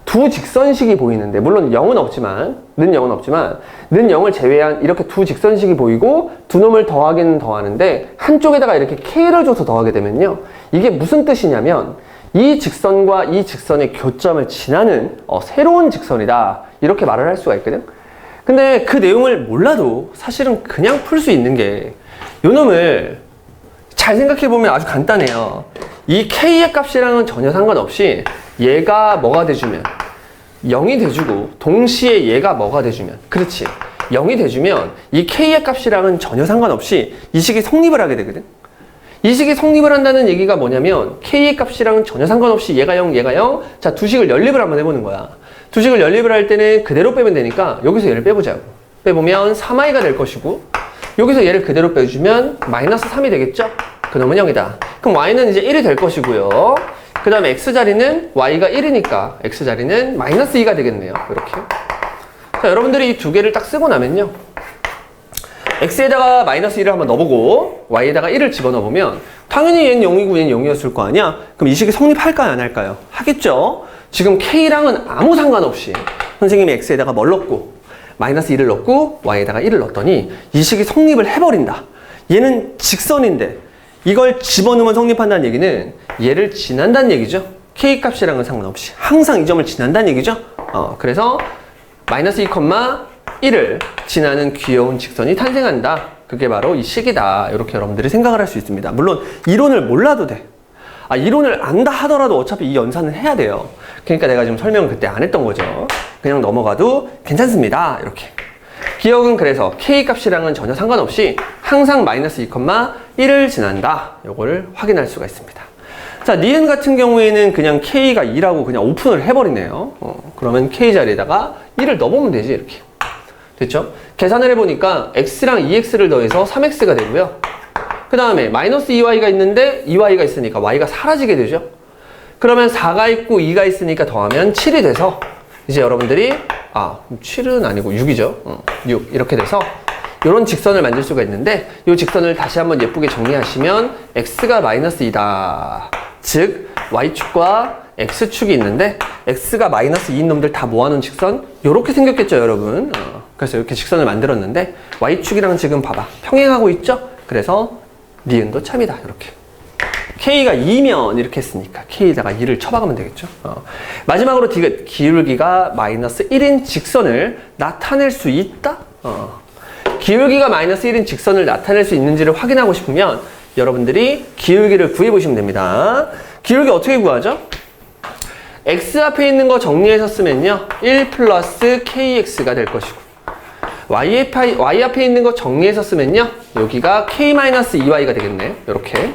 두 직선식이 보이는데, 물론 0은 없지만, 는 0은 없지만, 는 0을 제외한 이렇게 두 직선식이 보이고, 두 놈을 더하기는 더하는데, 한쪽에다가 이렇게 K를 줘서 더하게 되면요. 이게 무슨 뜻이냐면, 이 직선과 이 직선의 교점을 지나는 새로운 직선이다. 이렇게 말을 할 수가 있거든. 근데 그 내용을 몰라도 사실은 그냥 풀 수 있는 게, 요 놈을 잘 생각해보면 아주 간단해요. 이 K의 값이랑은 전혀 상관없이 얘가 뭐가 돼주면 0이 돼주고, 동시에 얘가 뭐가 돼주면, 그렇지, 0이 돼주면 이 K의 값이랑은 전혀 상관없이 이 식이 성립을 하게 되거든. 이 식이 성립을 한다는 얘기가 뭐냐면, K의 값이랑은 전혀 상관없이 얘가 0, 얘가 0. 자, 두 식을 연립을 한번 해보는 거야. 두 식을 연립을 할 때는 그대로 빼면 되니까 여기서 얘를 빼보자고. 빼보면 3i가 될 것이고, 여기서 얘를 그대로 빼주면 마이너스 3이 되겠죠? 그놈은 0이다. 그럼 y는 이제 1이 될 것이고요. 그 다음에 x자리는 y가 1이니까 x자리는 마이너스 2가 되겠네요. 이렇게. 자, 여러분들이 이 두 개를 딱 쓰고 나면요. x에다가 마이너스 1을 한번 넣어보고 y에다가 1을 집어넣어보면 당연히 얘는 0이고 얘는 0이었을 거 아니야? 그럼 이 식이 성립할까요? 안 할까요? 하겠죠? 지금 k랑은 아무 상관없이 선생님이 x에다가 뭘 넣고 마이너스 1을 넣고 y에다가 1을 넣었더니 이 식이 성립을 해버린다. 얘는 직선인데 이걸 집어넣으면 성립한다는 얘기는 얘를 지난다는 얘기죠. k 값이랑은 상관없이 항상 이 점을 지난다는 얘기죠. 그래서 마이너스 2,1을 지나는 귀여운 직선이 탄생한다. 그게 바로 이 식이다. 이렇게 여러분들이 생각을 할 수 있습니다. 물론 이론을 몰라도 돼. 이론을 안다 하더라도 어차피 이 연산은 해야 돼요. 그러니까 내가 지금 설명을 그때 안 했던 거죠. 그냥 넘어가도 괜찮습니다. 이렇게. 기억은 그래서 k 값이랑은 전혀 상관없이 항상 마이너스 2,1을 지난다. 요거를 확인할 수가 있습니다. 자, 니은 같은 경우에는 그냥 k가 2라고 그냥 오픈을 해버리네요. 그러면 k 자리에다가 1을 넣어보면 되지. 이렇게. 됐죠? 계산을 해보니까 x랑 2x를 더해서 3x가 되고요. 그 다음에 마이너스 2y가 있는데 2y가 있으니까 y가 사라지게 되죠. 그러면 4가 있고 2가 있으니까 더하면 7이 돼서 이제 여러분들이 7은 아니고 6이죠. 6 이렇게 돼서 이런 직선을 만들 수가 있는데 이 직선을 다시 한번 예쁘게 정리하시면 x가 마이너스 2다. 즉 y축과 x축이 있는데 x가 마이너스 2인 놈들 다 모아놓은 직선 이렇게 생겼겠죠, 여러분. 그래서 이렇게 직선을 만들었는데 y축이랑 지금 봐봐. 평행하고 있죠? 그래서 니은도 참이다. 이렇게. k가 2면 이렇게 했으니까 k에다가 2를 쳐박으면 되겠죠. 마지막으로 기울기가 마이너스 1인 직선을 나타낼 수 있다? 기울기가 마이너스 1인 직선을 나타낼 수 있는지를 확인하고 싶으면 여러분들이 기울기를 구해보시면 됩니다. 기울기 어떻게 구하죠? x 앞에 있는 거 정리해서 쓰면요 1 플러스 kx가 될 것이고 y 앞에 있는 거 정리해서 쓰면요 여기가 k-2y가 되겠네. 이렇게.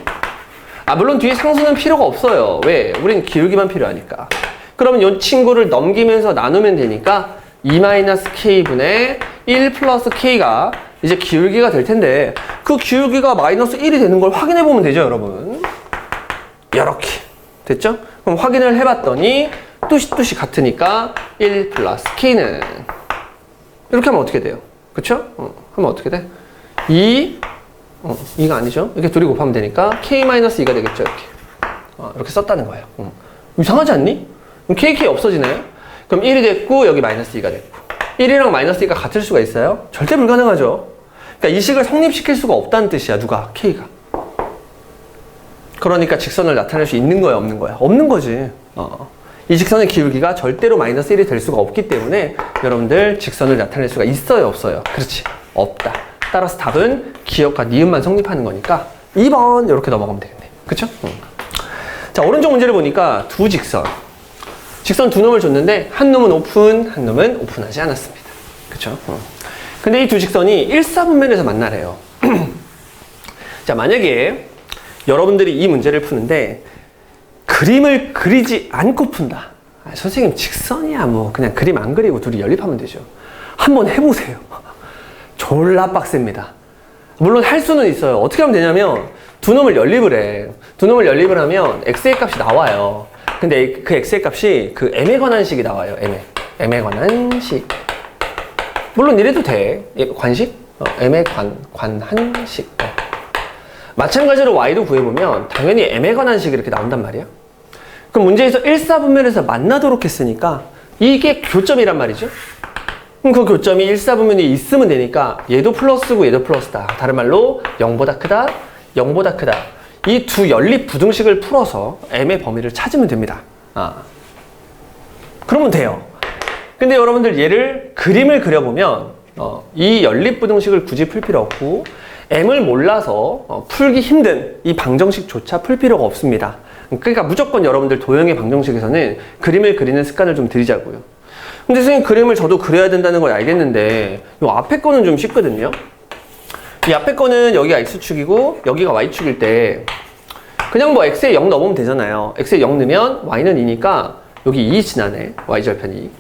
물론 뒤에 상수는 필요가 없어요. 왜? 우린 기울기만 필요하니까. 그러면 이 친구를 넘기면서 나누면 되니까 2-k분의 1 플러스 k가 이제 기울기가 될 텐데 그 기울기가 마이너스 1이 되는 걸 확인해 보면 되죠, 여러분. 이렇게. 됐죠? 그럼 확인을 해봤더니 뚜시뚜시 같으니까 1 플러스 k는 이렇게 하면 어떻게 돼요? 그쵸? 하면 어떻게 돼? 2가 아니죠? 이렇게 둘이 곱하면 되니까 k-2가 되겠죠, 이렇게. 이렇게 썼다는 거예요. 이상하지 않니? 그럼 k 없어지나요? 그럼 1이 됐고 여기 마이너스 2가 됐고 1이랑 마이너스 2가 같을 수가 있어요? 절대 불가능하죠. 그러니까 이 식을 성립시킬 수가 없다는 뜻이야. 누가? k가. 그러니까 직선을 나타낼 수 있는 거야, 없는 거야? 없는 거지. 이 직선의 기울기가 절대로 마이너스 1이 될 수가 없기 때문에 여러분들 직선을 나타낼 수가 있어요, 없어요? 그렇지. 없다. 따라서 답은 기억과 니은만 성립하는 거니까 2번 이렇게 넘어가면 되겠네. 그쵸? 자, 오른쪽 문제를 보니까 두 직선 두 놈을 줬는데 한 놈은 오픈, 한 놈은 오픈하지 않았습니다. 그쵸? 근데 이 두 직선이 1사분면에서 만나래요. 자, 만약에 여러분들이 이 문제를 푸는데 그림을 그리지 않고 푼다. 선생님 직선이야 뭐 그냥 그림 안 그리고 둘이 연립하면 되죠. 한번 해보세요. 졸라 빡셉니다. 물론 할 수는 있어요. 어떻게 하면 되냐면 두 놈을 연립을 해. 두 놈을 연립을 하면 x의 값이 나와요. 근데 그 x의 값이 그 m에 관한 식이 나와요. m에 관한 식. 물론 이래도 돼. 관식? m에 관한 식. 마찬가지로 y도 구해보면 당연히 m에 관한 식이 이렇게 나온단 말이야. 그럼 문제에서 1사분면에서 만나도록 했으니까 이게 교점이란 말이죠. 그럼 그 교점이 1사분면에 있으면 되니까 얘도 플러스고 얘도 플러스다. 다른 말로 0보다 크다, 0보다 크다. 이 두 연립 부등식을 풀어서 m의 범위를 찾으면 됩니다. 그러면 돼요. 근데 여러분들 얘를 그림을 그려보면 이 연립 부등식을 굳이 풀 필요 없고 m을 몰라서 풀기 힘든 이 방정식조차 풀 필요가 없습니다. 그러니까 무조건 여러분들 도형의 방정식에서는 그림을 그리는 습관을 좀 들이자고요. 근데 선생님 그림을 저도 그려야 된다는 걸 알겠는데 이 앞에 거는 좀 쉽거든요. 이 앞에 거는 여기가 x축이고 여기가 y축일 때 그냥 뭐 x에 0 넣으면 되잖아요. x에 0 넣으면 y는 2니까 여기 2 지나네. y절편 2.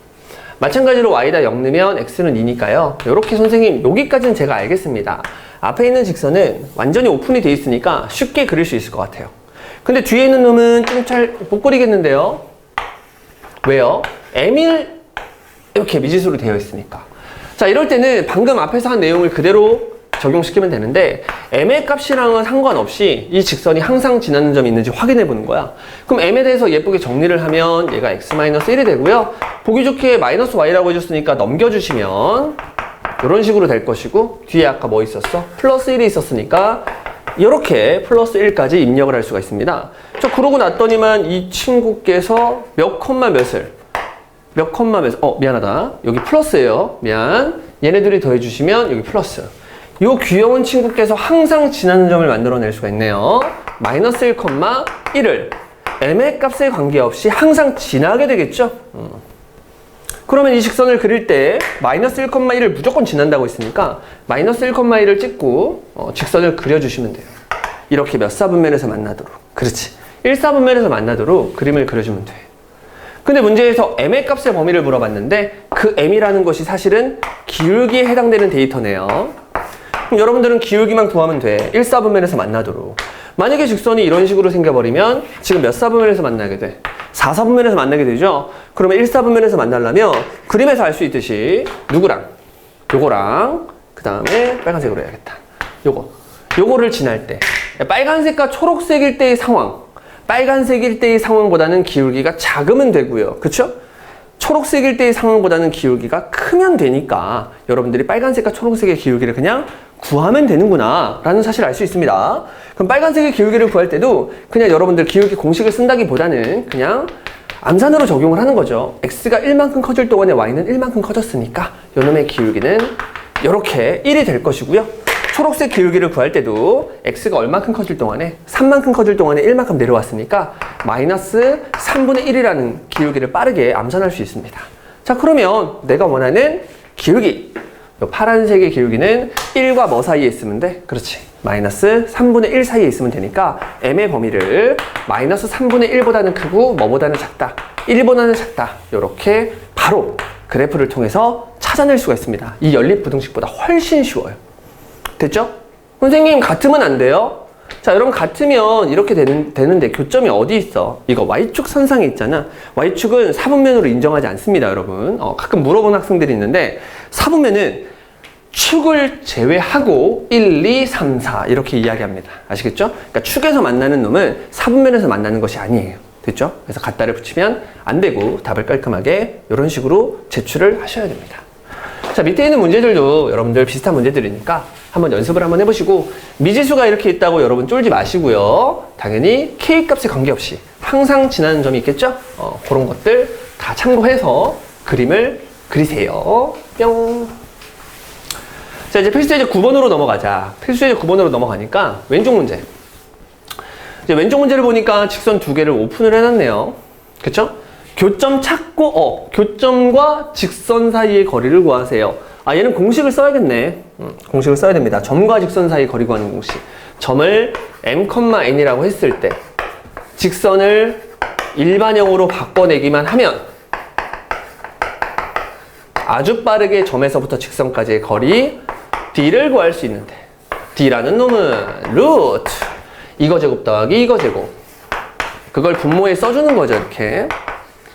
마찬가지로 y에다 0 넣으면 x는 2니까요. 이렇게 선생님 여기까지는 제가 알겠습니다. 앞에 있는 직선은 완전히 오픈이 돼 있으니까 쉽게 그릴 수 있을 것 같아요. 근데 뒤에 있는 놈은 좀 잘 못 그리겠는데요. 왜요? m이 이렇게 미지수로 되어 있으니까. 자, 이럴 때는 방금 앞에서 한 내용을 그대로 적용시키면 되는데 m의 값이랑은 상관없이 이 직선이 항상 지나는 점이 있는지 확인해 보는 거야. 그럼 m에 대해서 예쁘게 정리를 하면 얘가 x-1이 되고요. 보기 좋게 마이너스 y라고 해줬으니까 넘겨주시면 이런 식으로 될 것이고 뒤에 아까 뭐 있었어? 플러스 1이 있었으니까 이렇게 플러스 1까지 입력을 할 수가 있습니다. 저 그러고 났더니만 이 친구께서 몇 컴마 몇을 미안하다. 여기 플러스예요. 미안. 얘네들이 더해주시면 여기 플러스. 요 귀여운 친구께서 항상 지나는 점을 만들어낼 수가 있네요. 마이너스 1,1을 m의 값에 관계없이 항상 지나게 되겠죠? 그러면 이 직선을 그릴 때 마이너스 1,1을 무조건 지난다고 했으니까 마이너스 1,1을 찍고 직선을 그려주시면 돼요. 이렇게 몇 사분면에서 만나도록. 그렇지. 1사분면에서 만나도록 그림을 그려주면 돼. 근데 문제에서 m의 값의 범위를 물어봤는데 그 m이라는 것이 사실은 기울기에 해당되는 데이터네요. 그럼 여러분들은 기울기만 구하면 돼. 1사분면에서 만나도록. 만약에 직선이 이런 식으로 생겨버리면 지금 몇 사분면에서 만나게 돼? 4사분면에서 만나게 되죠? 그러면 1사분면에서 만나려면 그림에서 알 수 있듯이 누구랑? 요거랑 그 다음에 빨간색으로 해야겠다. 요거를 지날 때 빨간색과 초록색일 때의 상황, 빨간색일 때의 상황보다는 기울기가 작으면 되고요. 그쵸? 초록색일 때의 상황보다는 기울기가 크면 되니까 여러분들이 빨간색과 초록색의 기울기를 그냥 구하면 되는구나 라는 사실을 알 수 있습니다. 그럼 빨간색의 기울기를 구할 때도 그냥 여러분들 기울기 공식을 쓴다기보다는 그냥 암산으로 적용을 하는 거죠. x가 1만큼 커질 동안에 y는 1만큼 커졌으니까 요놈의 기울기는 이렇게 1이 될 것이고요. 초록색 기울기를 구할 때도 x가 얼만큼 커질 동안에 3만큼 커질 동안에 1만큼 내려왔으니까 마이너스 3분의 1이라는 기울기를 빠르게 암산할 수 있습니다. 자, 그러면 내가 원하는 기울기, 요 파란색의 기울기는 1과 뭐 사이에 있으면 돼? 그렇지. 마이너스 3분의 1 사이에 있으면 되니까 m의 범위를 마이너스 3분의 1보다는 크고 뭐보다는 작다, 1보다는 작다, 요렇게 바로 그래프를 통해서 찾아낼 수가 있습니다. 이 연립부등식보다 훨씬 쉬워요. 됐죠? 선생님 같으면 안 돼요? 자, 여러분 같으면 이렇게 되는데 교점이 어디 있어? 이거 y축 선상에 있잖아. y축은 사분면으로 인정하지 않습니다, 여러분. 가끔 물어보는 학생들이 있는데 사분면은 축을 제외하고 1, 2, 3, 4 이렇게 이야기합니다. 아시겠죠? 그러니까 축에서 만나는 놈은 사분면에서 만나는 것이 아니에요. 됐죠? 그래서 갖다를 붙이면 안 되고 답을 깔끔하게 이런 식으로 제출을 하셔야 됩니다. 자, 밑에 있는 문제들도 여러분들 비슷한 문제들이니까 한번 연습을 한번 해보시고 미지수가 이렇게 있다고 여러분 쫄지 마시고요. 당연히 K값에 관계없이 항상 지나는 점이 있겠죠? 그런 것들 다 참고해서 그림을 그리세요. 뿅. 자, 이제 필수예제 9번으로 넘어가자. 필수예제 9번으로 넘어가니까 왼쪽 문제. 이제 왼쪽 문제를 보니까 직선 두 개를 오픈을 해놨네요. 그쵸? 교점 찾고 교점과 직선 사이의 거리를 구하세요. 아, 얘는 공식을 써야겠네. 공식을 써야 됩니다. 점과 직선 사이 거리 구하는 공식. 점을 m,n이라고 했을 때 직선을 일반형으로 바꿔내기만 하면 아주 빠르게 점에서부터 직선까지의 거리 d를 구할 수 있는데 d라는 놈은 루트 이거 제곱 더하기 이거 제곱. 그걸 분모에 써주는 거죠, 이렇게.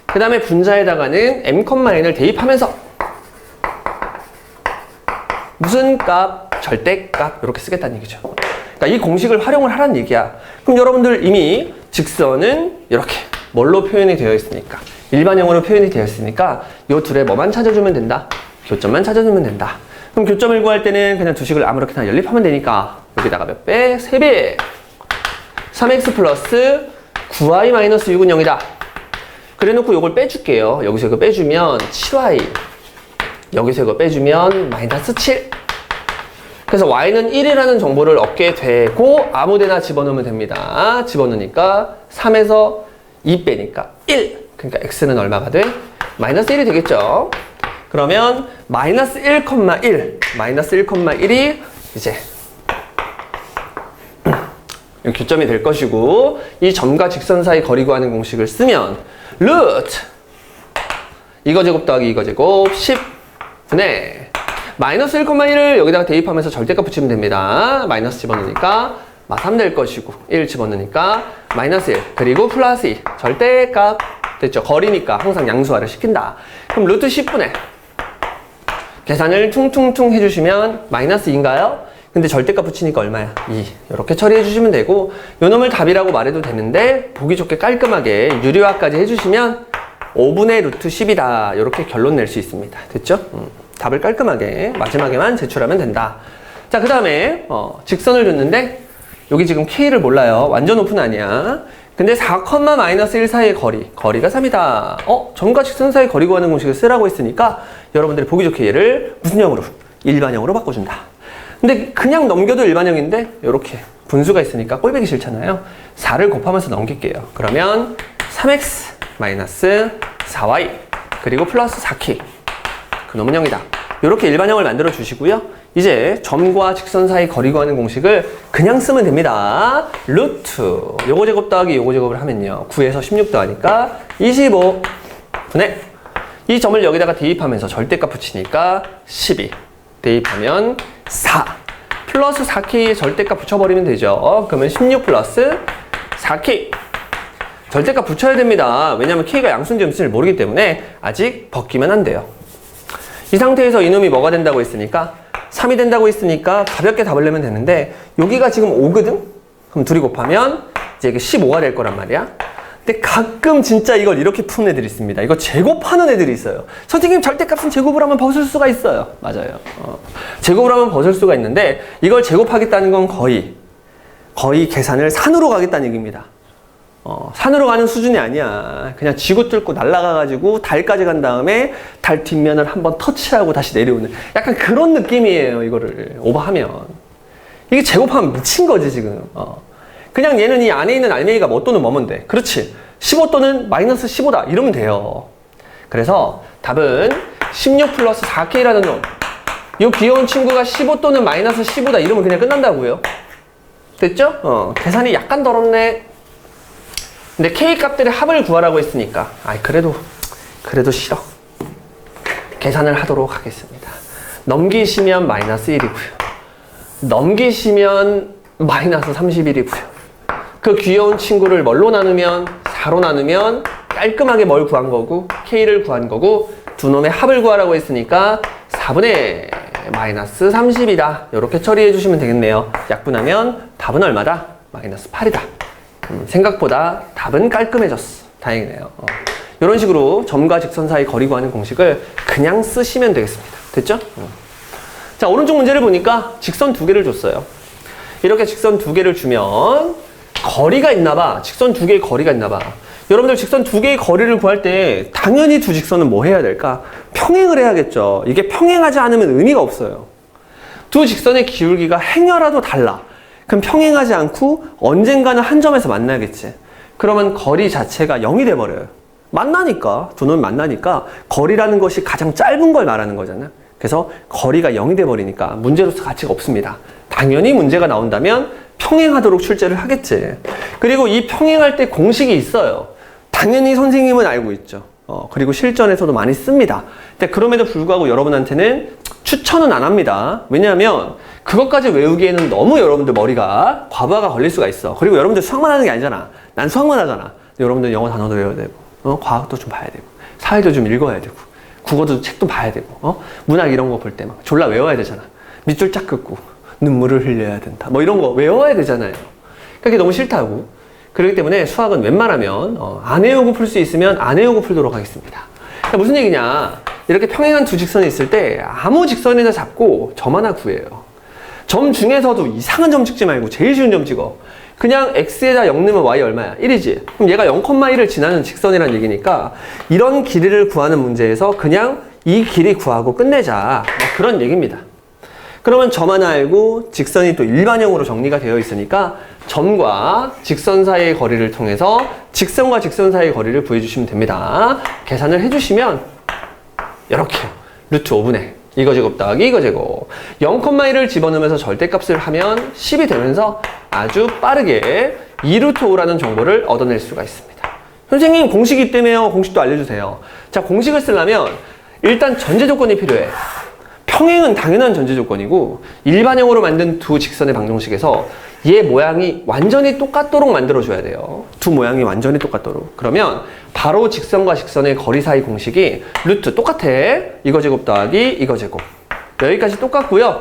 그 다음에 분자에다가는 m,n을 대입하면서 무슨 값? 절대값. 이렇게 쓰겠다는 얘기죠. 그러니까 이 공식을 활용을 하라는 얘기야. 그럼 여러분들 이미 직선은 이렇게 뭘로 표현이 되어 있으니까, 일반형으로 표현이 되어 있으니까 이 둘의 뭐만 찾아주면 된다? 교점만 찾아주면 된다. 그럼 교점을 구할 때는 그냥 두 식을 아무렇게나 연립하면 되니까 여기다가 몇 배? 3배. 3x 플러스 9y-6은 0이다. 그래 놓고 이걸 빼줄게요. 여기서 이거 빼주면 7y. 여기서 이거 빼주면 마이너스 7. 그래서 y는 1이라는 정보를 얻게 되고 아무데나 집어넣으면 됩니다. 집어넣으니까 3에서 2 빼니까 1. 그러니까 x는 얼마가 돼? 마이너스 1이 되겠죠. 그러면 마이너스 1,1. 마이너스 1,1이 이제 교점이 될 것이고, 이 점과 직선 사이 거리 구하는 공식을 쓰면 루트 이거 제곱 더하기 이거 제곱 10분의 마이너스 1,1을 여기다가 대입하면서 절대값 붙이면 됩니다. 마이너스 집어넣으니까 3 될 것이고 1 집어넣으니까 마이너스 1 그리고 플러스 2 절대값 됐죠. 거리니까 항상 양수화를 시킨다. 그럼 루트 10분의 계산을 퉁퉁퉁 해주시면 마이너스 2인가요? 근데 절대값 붙이니까 얼마야? 2. 이렇게 처리해 주시면 되고, 요 놈을 답이라고 말해도 되는데 보기 좋게 깔끔하게 유리화까지 해주시면 5분의 루트 10이다. 이렇게 결론 낼 수 있습니다. 됐죠? 답을 깔끔하게 마지막에만 제출하면 된다. 자, 그 다음에 직선을 줬는데 여기 지금 K를 몰라요. 완전 오픈 아니야. 근데 4,-1 사이의 거리가 3이다. 점과 직선 사이의 거리 구하는 공식을 쓰라고 했으니까 여러분들이 보기 좋게 얘를 무슨 형으로? 일반형으로 바꿔준다. 근데 그냥 넘겨도 일반형인데 이렇게 분수가 있으니까 꼴보기 싫잖아요. 4를 곱하면서 넘길게요. 그러면 3x 마이너스 4y 그리고 플러스 4k 그놈은 0이다. 이렇게 일반형을 만들어 주시고요. 이제 점과 직선 사이 거리 구하는 공식을 그냥 쓰면 됩니다. 루트 요거 제곱 더하기 요거 제곱을 하면요, 9에서 16 더하니까 25분의 이 점을 여기다가 대입하면서 절대값 붙이니까 12 대입하면 4 플러스 4K에 절대값 붙여버리면 되죠. 그러면 16 플러스 4K 절대값 붙여야 됩니다. 왜냐하면 K가 양수인지 음수인지 모르기 때문에 아직 벗기면 안 돼요. 이 상태에서 이놈이 뭐가 된다고 했으니까 3이 된다고 했으니까 가볍게 답을 내면 되는데 여기가 지금 5거든? 그럼 둘이 곱하면 이제 이게 15가 될 거란 말이야. 근데 가끔 진짜 이걸 이렇게 푸는 애들이 있습니다. 이거 제곱하는 애들이 있어요. 선생님 절대값은 제곱을 하면 벗을 수가 있어요. 맞아요. 제곱을 하면 벗을 수가 있는데 이걸 제곱하겠다는 건 거의 계산을 산으로 가겠다는 얘기입니다. 산으로 가는 수준이 아니야. 그냥 지구 뚫고 날아가가지고 달까지 간 다음에 달 뒷면을 한번 터치하고 다시 내려오는 약간 그런 느낌이에요. 이거를 오버하면 이게 제곱하면 미친 거지 지금. 그냥 얘는 이 안에 있는 알맹이가 뭐 또는 뭐면 돼. 그렇지. 15 또는 마이너스 15다 이러면 돼요. 그래서 답은 16 플러스 4K라는 놈. 이 귀여운 친구가 15 또는 마이너스 15다 이러면 그냥 끝난다고요. 됐죠? 계산이 약간 더럽네. 근데 K 값들의 합을 구하라고 했으니까 그래도 싫어. 계산을 하도록 하겠습니다. 넘기시면 마이너스 1이고요. 넘기시면 마이너스 31이고요. 그 귀여운 친구를 뭘로 나누면 4로 나누면 깔끔하게 뭘 구한 거고 K를 구한 거고 두 놈의 합을 구하라고 했으니까 4분의 마이너스 30이다. 이렇게 처리해 주시면 되겠네요. 약분하면 답은 얼마다? 마이너스 8이다. 생각보다 답은 깔끔해졌어. 다행이네요. 이런 식으로 점과 직선 사이 거리 구하는 공식을 그냥 쓰시면 되겠습니다. 됐죠? 자, 오른쪽 문제를 보니까 직선 2개를 줬어요. 이렇게 직선 2개를 주면 거리가 있나봐. 직선 2개의 거리가 있나봐. 여러분들 직선 2개의 거리를 구할 때 당연히 두 직선은 뭐 해야 될까? 평행을 해야겠죠. 이게 평행하지 않으면 의미가 없어요. 두 직선의 기울기가 행여라도 달라. 그럼 평행하지 않고 언젠가는 한 점에서 만나겠지. 그러면 거리 자체가 0이 돼버려요. 만나니까, 두 놈이 만나니까 거리라는 것이 가장 짧은 걸 말하는 거잖아. 그래서 거리가 0이 돼버리니까 문제로서 가치가 없습니다. 당연히 문제가 나온다면 평행하도록 출제를 하겠지. 그리고 이 평행할 때 공식이 있어요. 당연히 선생님은 알고 있죠. 그리고 실전에서도 많이 씁니다. 근데 그럼에도 불구하고 여러분한테는 추천은 안 합니다. 왜냐하면 그것까지 외우기에는 너무 여러분들 머리가 과부하가 걸릴 수가 있어. 그리고 여러분들 수학만 하는 게 아니잖아. 난 수학만 하잖아. 근데 여러분들 영어 단어도 외워야 되고, 과학도 좀 봐야 되고, 사회도 좀 읽어야 되고, 국어도 책도 봐야 되고, 문학 이런 거 볼 때 막 졸라 외워야 되잖아. 밑줄 쫙 긋고 눈물을 흘려야 된다. 뭐 이런 거 외워야 되잖아요. 그게 너무 싫다고. 그렇기 때문에 수학은 웬만하면 안 외우고 풀 수 있으면 안 외우고 풀도록 하겠습니다. 그러니까 무슨 얘기냐? 이렇게 평행한 두 직선이 있을 때 아무 직선이나 잡고 점 하나 구해요. 점 중에서도 이상한 점 찍지 말고 제일 쉬운 점 찍어. 그냥 x에다 0 넣으면 y 얼마야? 1이지. 그럼 얘가 0,1을 지나는 직선이라는 얘기니까 이런 길이를 구하는 문제에서 그냥 이 길이 구하고 끝내자. 뭐 그런 얘기입니다. 그러면 점 하나 알고 직선이 또 일반형으로 정리가 되어 있으니까 점과 직선 사이의 거리를 통해서 직선과 직선 사이의 거리를 구해주시면 됩니다. 계산을 해주시면 이렇게 루트 5분의 이거 제곱 더하기 이거 제곱 0,1을 집어넣으면서 절대값을 하면 10이 되면서 아주 빠르게 2루트 5라는 정보를 얻어낼 수가 있습니다. 선생님 공식이 있다며요. 공식도 알려주세요. 자, 공식을 쓰려면 일단 전제 조건이 필요해. 평행은 당연한 전제 조건이고 일반형으로 만든 두 직선의 방정식에서 얘 모양이 완전히 똑같도록 만들어줘야 돼요. 두 모양이 완전히 똑같도록. 그러면 바로 직선과 직선의 거리 사이 공식이 루트 똑같아. 이거 제곱 더하기 이거 제곱. 여기까지 똑같고요.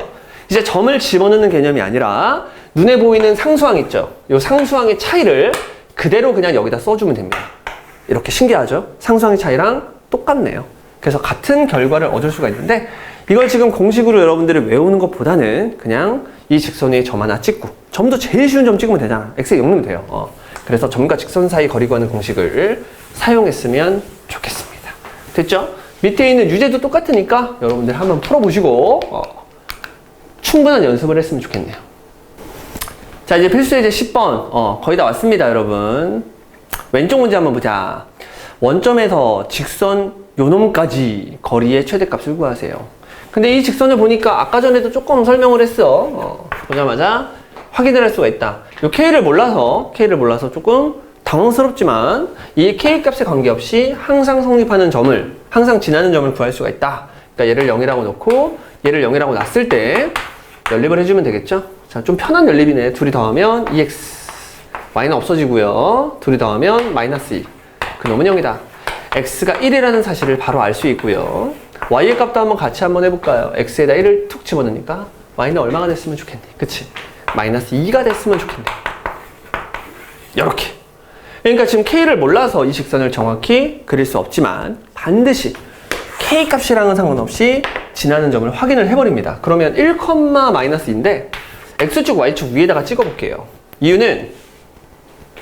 이제 점을 집어넣는 개념이 아니라 눈에 보이는 상수항 있죠. 이 상수항의 차이를 그대로 그냥 여기다 써주면 됩니다. 이렇게 신기하죠? 상수항의 차이랑 똑같네요. 그래서 같은 결과를 얻을 수가 있는데 이걸 지금 공식으로 여러분들이 외우는 것보다는 그냥 이 직선에 점 하나 찍고 점도 제일 쉬운 점 찍으면 되잖아. x에 0 넣으면 돼요. 그래서 점과 직선 사이 거리 구하는 공식을 사용했으면 좋겠습니다. 됐죠? 밑에 있는 유제도 똑같으니까 여러분들 한번 풀어보시고 충분한 연습을 했으면 좋겠네요. 자, 이제 필수예제 10번 거의 다 왔습니다, 여러분. 왼쪽 문제 한번 보자. 원점에서 직선 요놈까지 거리의 최대값을 구하세요. 근데 이 직선을 보니까 아까 전에도 조금 설명을 했어. 보자마자 확인을 할 수가 있다. 요 K를 몰라서 조금 당황스럽지만 이 K 값에 관계없이 항상 성립하는 점을, 항상 지나는 점을 구할 수가 있다. 그러니까 얘를 0이라고 놓고 얘를 0이라고 놨을 때 연립을 해주면 되겠죠? 자, 좀 편한 연립이네. 둘이 더하면 2x. y는 없어지고요. 둘이 더하면 마이너스 2. 그놈은 0이다. x가 1이라는 사실을 바로 알 수 있고요. y의 값도 한번 같이 한번 해볼까요? x에다 1을 툭 집어넣으니까 y는 얼마가 됐으면 좋겠니? 그치? 마이너스 2가 됐으면 좋겠네. 이렇게. 그러니까 지금 k를 몰라서 이 직선을 정확히 그릴 수 없지만 반드시 k 값이랑은 상관없이 지나는 점을 확인을 해버립니다. 그러면 1,-2인데 x축, y축 위에다가 찍어볼게요. 이유는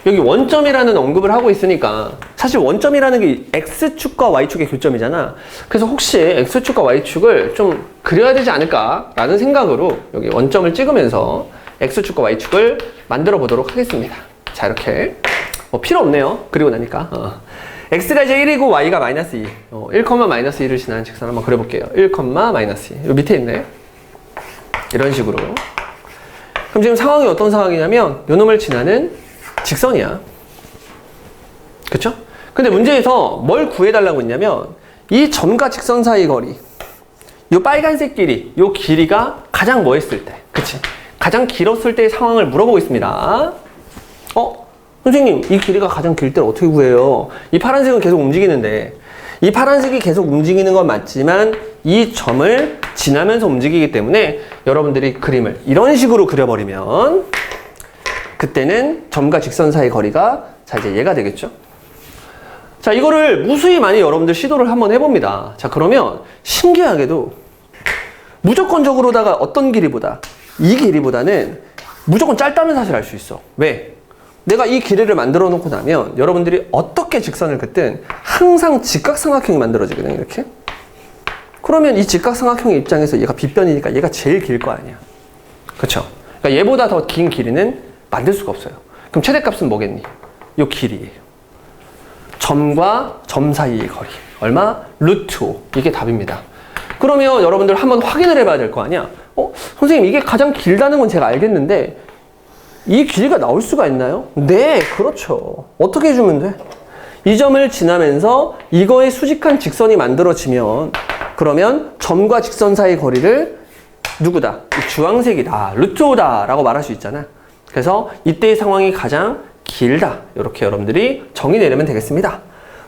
여기 원점이라는 언급을 하고 있으니까 사실 원점이라는 게 x축과 y축의 교점이잖아. 그래서 혹시 x축과 y축을 좀 그려야 되지 않을까 라는 생각으로 여기 원점을 찍으면서 x축과 y축을 만들어 보도록 하겠습니다. 자, 이렇게 필요 없네요. 그리고 나니까 x가 이제 1이고 y가 마이너스 2 1,-2를 지나는 직선 한번 그려볼게요. 1,-2 요 밑에 있네. 이런 식으로. 그럼 지금 상황이 어떤 상황이냐면 요 놈을 지나는 직선이야. 그쵸? 근데 문제에서 뭘 구해달라고 했냐면 이 점과 직선 사이 거리, 요 빨간색 길이, 요 길이가 가장 뭐했을 때, 그치? 가장 길었을 때의 상황을 물어보고 있습니다. 선생님, 이 길이가 가장 길 때를 어떻게 구해요? 이 파란색은 계속 움직이는데 이 파란색이 계속 움직이는 건 맞지만 이 점을 지나면서 움직이기 때문에 여러분들이 그림을 이런 식으로 그려버리면 그때는 점과 직선 사이 거리가 자 이제 얘가 되겠죠. 자, 이거를 무수히 많이 여러분들 시도를 한번 해봅니다. 자, 그러면 신기하게도 무조건적으로다가 어떤 길이보다 이 길이보다는 무조건 짧다는 사실을 알 수 있어. 왜? 내가 이 길이를 만들어 놓고 나면 여러분들이 어떻게 직선을 긋든 항상 직각삼각형이 만들어지거든요. 이렇게. 그러면 이 직각삼각형의 입장에서 얘가 빗변이니까 얘가 제일 길 거 아니야. 그쵸? 그러니까 얘보다 더 긴 길이는 만들 수가 없어요. 그럼 최대값은 뭐겠니? 요 길이에요. 점과 점 사이의 거리. 얼마? 루트 5. 이게 답입니다. 그러면 여러분들 한번 확인을 해봐야 될 거 아니야? 선생님, 이게 가장 길다는 건 제가 알겠는데 이 길이가 나올 수가 있나요? 네, 그렇죠. 어떻게 해주면 돼? 이 점을 지나면서 이거의 수직한 직선이 만들어지면 그러면 점과 직선 사이 거리를 누구다? 이 주황색이다. 루트 5다 라고 말할 수 있잖아. 그래서 이때의 상황이 가장 길다. 이렇게 여러분들이 정의 내리면 되겠습니다.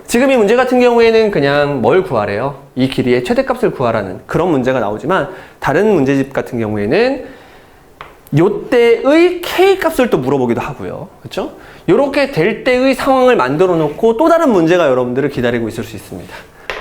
지금 이 문제 같은 경우에는 그냥 뭘 구하래요? 이 길이의 최대값을 구하라는 그런 문제가 나오지만 다른 문제집 같은 경우에는 요때의 K 값을 또 물어보기도 하고요. 그렇죠? 이렇게 될 때의 상황을 만들어 놓고 또 다른 문제가 여러분들을 기다리고 있을 수 있습니다.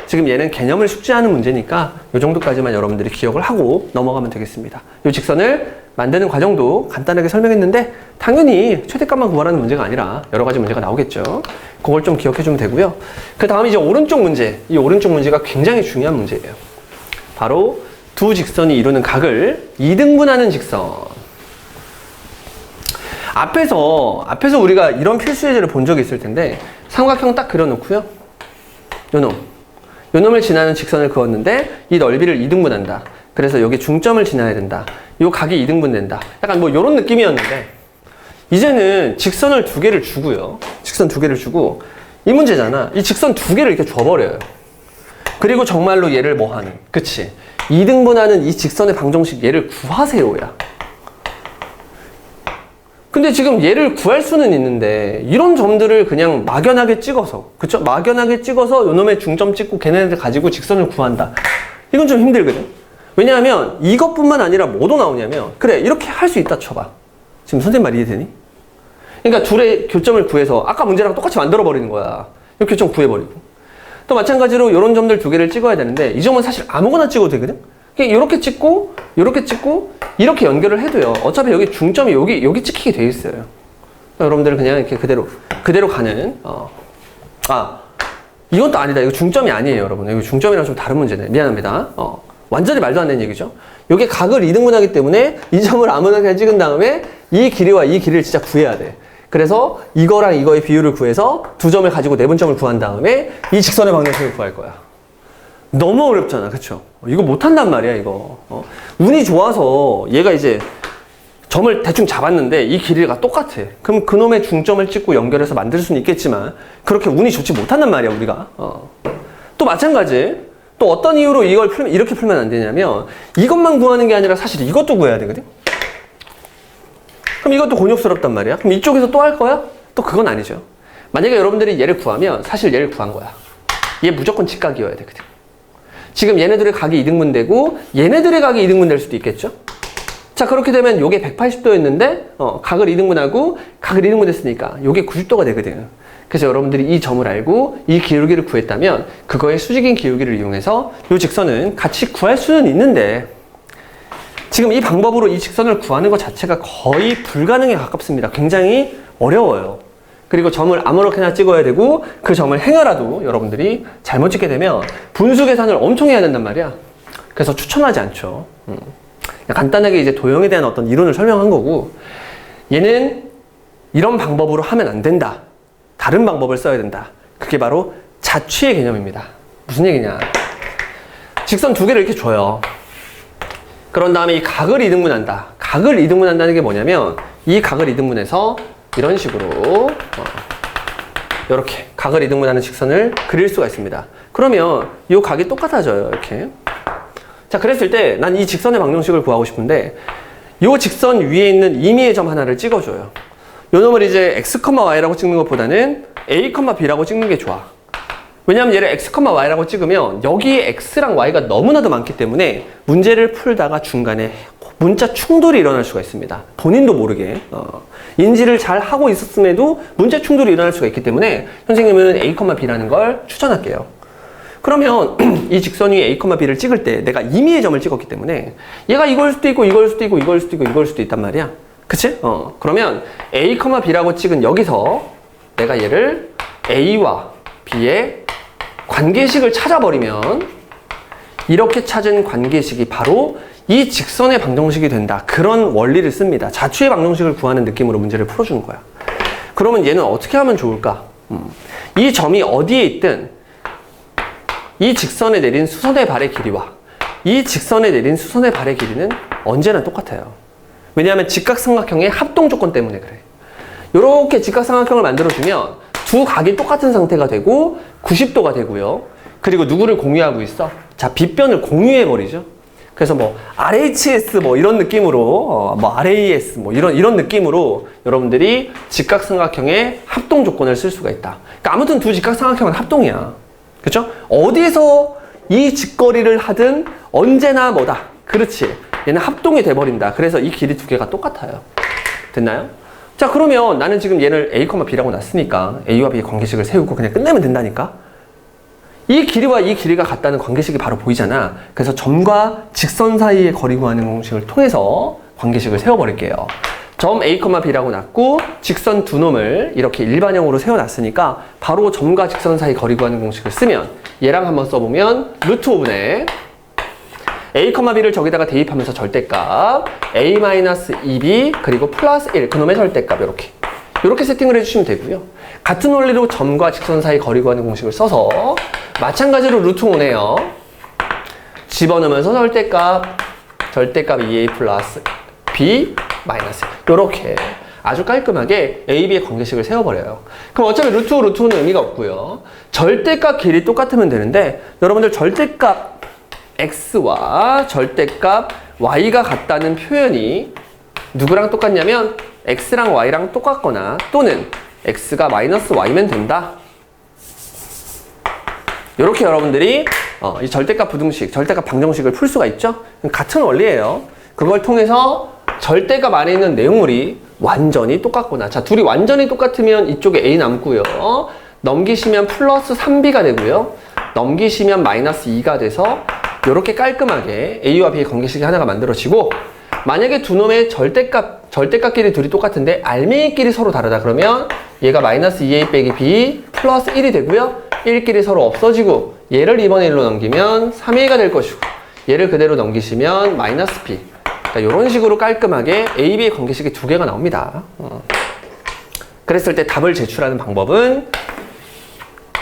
지금 얘는 개념을 숙지하는 문제니까 이 정도까지만 여러분들이 기억을 하고 넘어가면 되겠습니다. 이 직선을 만드는 과정도 간단하게 설명했는데 당연히 최대값만 구하라는 문제가 아니라 여러 가지 문제가 나오겠죠. 그걸 좀 기억해 주면 되고요. 그 다음 이제 오른쪽 문제. 이 오른쪽 문제가 굉장히 중요한 문제예요. 바로 두 직선이 이루는 각을 2등분하는 직선. 앞에서 우리가 이런 필수 예제를 본 적이 있을 텐데 삼각형 딱 그려놓고요. 요 놈을 지나는 직선을 그었는데 이 넓이를 2등분한다. 그래서 여기 중점을 지나야 된다. 요 각이 2등분 된다. 약간 뭐 요런 느낌이었는데 이제는 직선을 두 개를 주고요. 직선 두 개를 주고 이 문제잖아. 이 직선 두 개를 이렇게 줘버려요. 그리고 정말로 얘를 뭐 하는? 그치? 2등분하는 이 직선의 방정식 얘를 구하세요야. 근데 지금 얘를 구할 수는 있는데 이런 점들을 그냥 막연하게 찍어서 그쵸? 막연하게 찍어서 요놈의 중점 찍고 걔네들 가지고 직선을 구한다. 이건 좀 힘들거든. 왜냐하면 이것뿐만 아니라 뭐도 나오냐면 그래 이렇게 할 수 있다 쳐봐. 지금 선생님 말 이해되니? 그러니까 둘의 교점을 구해서 아까 문제랑 똑같이 만들어 버리는 거야. 이 교점 구해버리고 또 마찬가지로 이런 점들 두 개를 찍어야 되는데 이 점은 사실 아무거나 찍어도 되거든. 이렇게 찍고 이렇게 연결을 해도요. 어차피 여기 중점이 여기 찍히게 돼 있어요. 여러분들은 그냥 이렇게 그대로 가는 이건 또 아니다. 이거 중점이 아니에요, 여러분. 이거 중점이랑 좀 다른 문제네. 미안합니다. 완전히 말도 안 되는 얘기죠. 이게 각을 2등분하기 때문에 이 점을 아무나 그냥 찍은 다음에 이 길이와 이 길이를 진짜 구해야 돼. 그래서 이거랑 이거의 비율을 구해서 두 점을 가지고 내분점을 구한 다음에 이 직선의 방정식을 구할 거야. 너무 어렵잖아. 그쵸? 이거 못한단 말이야, 이거. 운이 좋아서 얘가 이제 점을 대충 잡았는데 이 길이가 똑같아. 그럼 그놈의 중점을 찍고 연결해서 만들 수는 있겠지만 그렇게 운이 좋지 못한단 말이야, 우리가. 또 마찬가지. 또 어떤 이유로 이걸 이렇게 풀면 안 되냐면 이것만 구하는 게 아니라 사실 이것도 구해야 되거든? 그럼 이것도 곤욕스럽단 말이야. 그럼 이쪽에서 또 할 거야? 또 그건 아니죠. 만약에 여러분들이 얘를 구하면 사실 얘를 구한 거야. 얘 무조건 직각이어야 되거든. 지금 얘네들의 각이 2등분 되고 얘네들의 각이 2등분 될 수도 있겠죠? 자, 그렇게 되면 요게 180도였는데 각을 2등분하고 각을 2등분 됐으니까 요게 90도가 되거든. 그래서 여러분들이 이 점을 알고 이 기울기를 구했다면 그거의 수직인 기울기를 이용해서 요 직선은 같이 구할 수는 있는데 지금 이 방법으로 이 직선을 구하는 것 자체가 거의 불가능에 가깝습니다. 굉장히 어려워요. 그리고 점을 아무렇게나 찍어야 되고 그 점을 행여라도 여러분들이 잘못 찍게 되면 분수 계산을 엄청 해야 된단 말이야. 그래서 추천하지 않죠. 간단하게 이제 도형에 대한 어떤 이론을 설명한 거고 얘는 이런 방법으로 하면 안 된다. 다른 방법을 써야 된다. 그게 바로 자취의 개념입니다. 무슨 얘기냐? 직선 두 개를 이렇게 줘요. 그런 다음에 이 각을 2등분한다. 각을 2등분한다는 게 뭐냐면 이 각을 2등분해서 이런 식으로 이렇게 각을 2등분하는 직선을 그릴 수가 있습니다. 그러면 이 각이 똑같아져요. 이렇게. 자, 그랬을 때 난 이 직선의 방정식을 구하고 싶은데 이 직선 위에 있는 임의의 점 하나를 찍어줘요. 요 놈을 이제 x, y라고 찍는 것보다는 a, b라고 찍는 게 좋아. 왜냐하면 얘를 x, y라고 찍으면 여기에 x랑 y가 너무나도 많기 때문에 문제를 풀다가 중간에 문자 충돌이 일어날 수가 있습니다. 본인도 모르게 인지를 잘 하고 있었음에도 문자 충돌이 일어날 수가 있기 때문에 선생님은 a, b라는 걸 추천할게요. 그러면 이 직선 위에 a, b를 찍을 때 내가 임의의 점을 찍었기 때문에 얘가 이걸 수도 있고 이걸 수도 있고 이걸 수도 있고 이걸 수도 있단 말이야. 그치? 그러면 a, b라고 찍은 여기서 내가 얘를 a와 b의 관계식을 찾아버리면 이렇게 찾은 관계식이 바로 이 직선의 방정식이 된다. 그런 원리를 씁니다. 자취의 방정식을 구하는 느낌으로 문제를 풀어주는 거야. 그러면 얘는 어떻게 하면 좋을까? 이 점이 어디에 있든 이 직선에 내린 수선의 발의 길이와 이 직선에 내린 수선의 발의 길이는 언제나 똑같아요. 왜냐하면 직각삼각형의 합동 조건 때문에 그래. 이렇게 직각삼각형을 만들어주면 두 각이 똑같은 상태가 되고 90도가 되고요. 그리고 누구를 공유하고 있어? 자, 빗변을 공유해버리죠. 그래서 뭐 RHS 뭐 이런 느낌으로 뭐 RAS 뭐 이런 느낌으로 여러분들이 직각삼각형의 합동 조건을 쓸 수가 있다. 그러니까 아무튼 두 직각삼각형은 합동이야. 그렇죠? 어디서 이 직거리를 하든 언제나 뭐다. 그렇지. 얘는 합동이 돼버린다. 그래서 이 길이 두 개가 똑같아요. 됐나요? 자, 그러면 나는 지금 얘를 A, B라고 놨으니까 A와 B의 관계식을 세우고 그냥 끝내면 된다니까? 이 길이와 이 길이가 같다는 관계식이 바로 보이잖아. 그래서 점과 직선 사이의 거리 구하는 공식을 통해서 관계식을 세워버릴게요. 점 A, B라고 놨고 직선 두 놈을 이렇게 일반형으로 세워놨으니까 바로 점과 직선 사이 거리 구하는 공식을 쓰면 얘랑 한번 써보면 루트 5분의 A, B를 저기다가 대입하면서 절대값 A-2B 그리고 플러스 1 그놈의 절대값 이렇게 세팅을 해주시면 되고요. 같은 원리로 점과 직선 사이 거리 구하는 공식을 써서 마찬가지로 루트 5네요. 집어넣으면서 절대값 EA 플러스 B 마이너스 이렇게 아주 깔끔하게 A, B의 관계식을 세워버려요. 그럼 어차피 루트 5는 의미가 없고요. 절대값 길이 똑같으면 되는데 여러분들 절대값 X와 절대값 Y가 같다는 표현이 누구랑 똑같냐면 X랑 Y랑 똑같거나 또는 X가 마이너스 Y면 된다. 이렇게 여러분들이 이 절대값 부등식, 절대값 방정식을 풀 수가 있죠? 같은 원리예요. 그걸 통해서 절대값 안에 있는 내용물이 완전히 똑같거나 자, 둘이 완전히 똑같으면 이쪽에 A 남고요. 넘기시면 플러스 3B가 되고요. 넘기시면 마이너스 2가 돼서 이렇게 깔끔하게 A와 B의 관계식이 하나가 만들어지고 만약에 두 놈의 절대값끼리 둘이 똑같은데 알맹이끼리 서로 다르다 그러면 얘가 마이너스 2A 빼기 B 플러스 1이 되고요. 1끼리 서로 없어지고 얘를 2번의 1로 넘기면 3A가 될 것이고 얘를 그대로 넘기시면 마이너스 B 그러니까 이런 식으로 깔끔하게 A, B의 관계식이 두 개가 나옵니다. 그랬을 때 답을 제출하는 방법은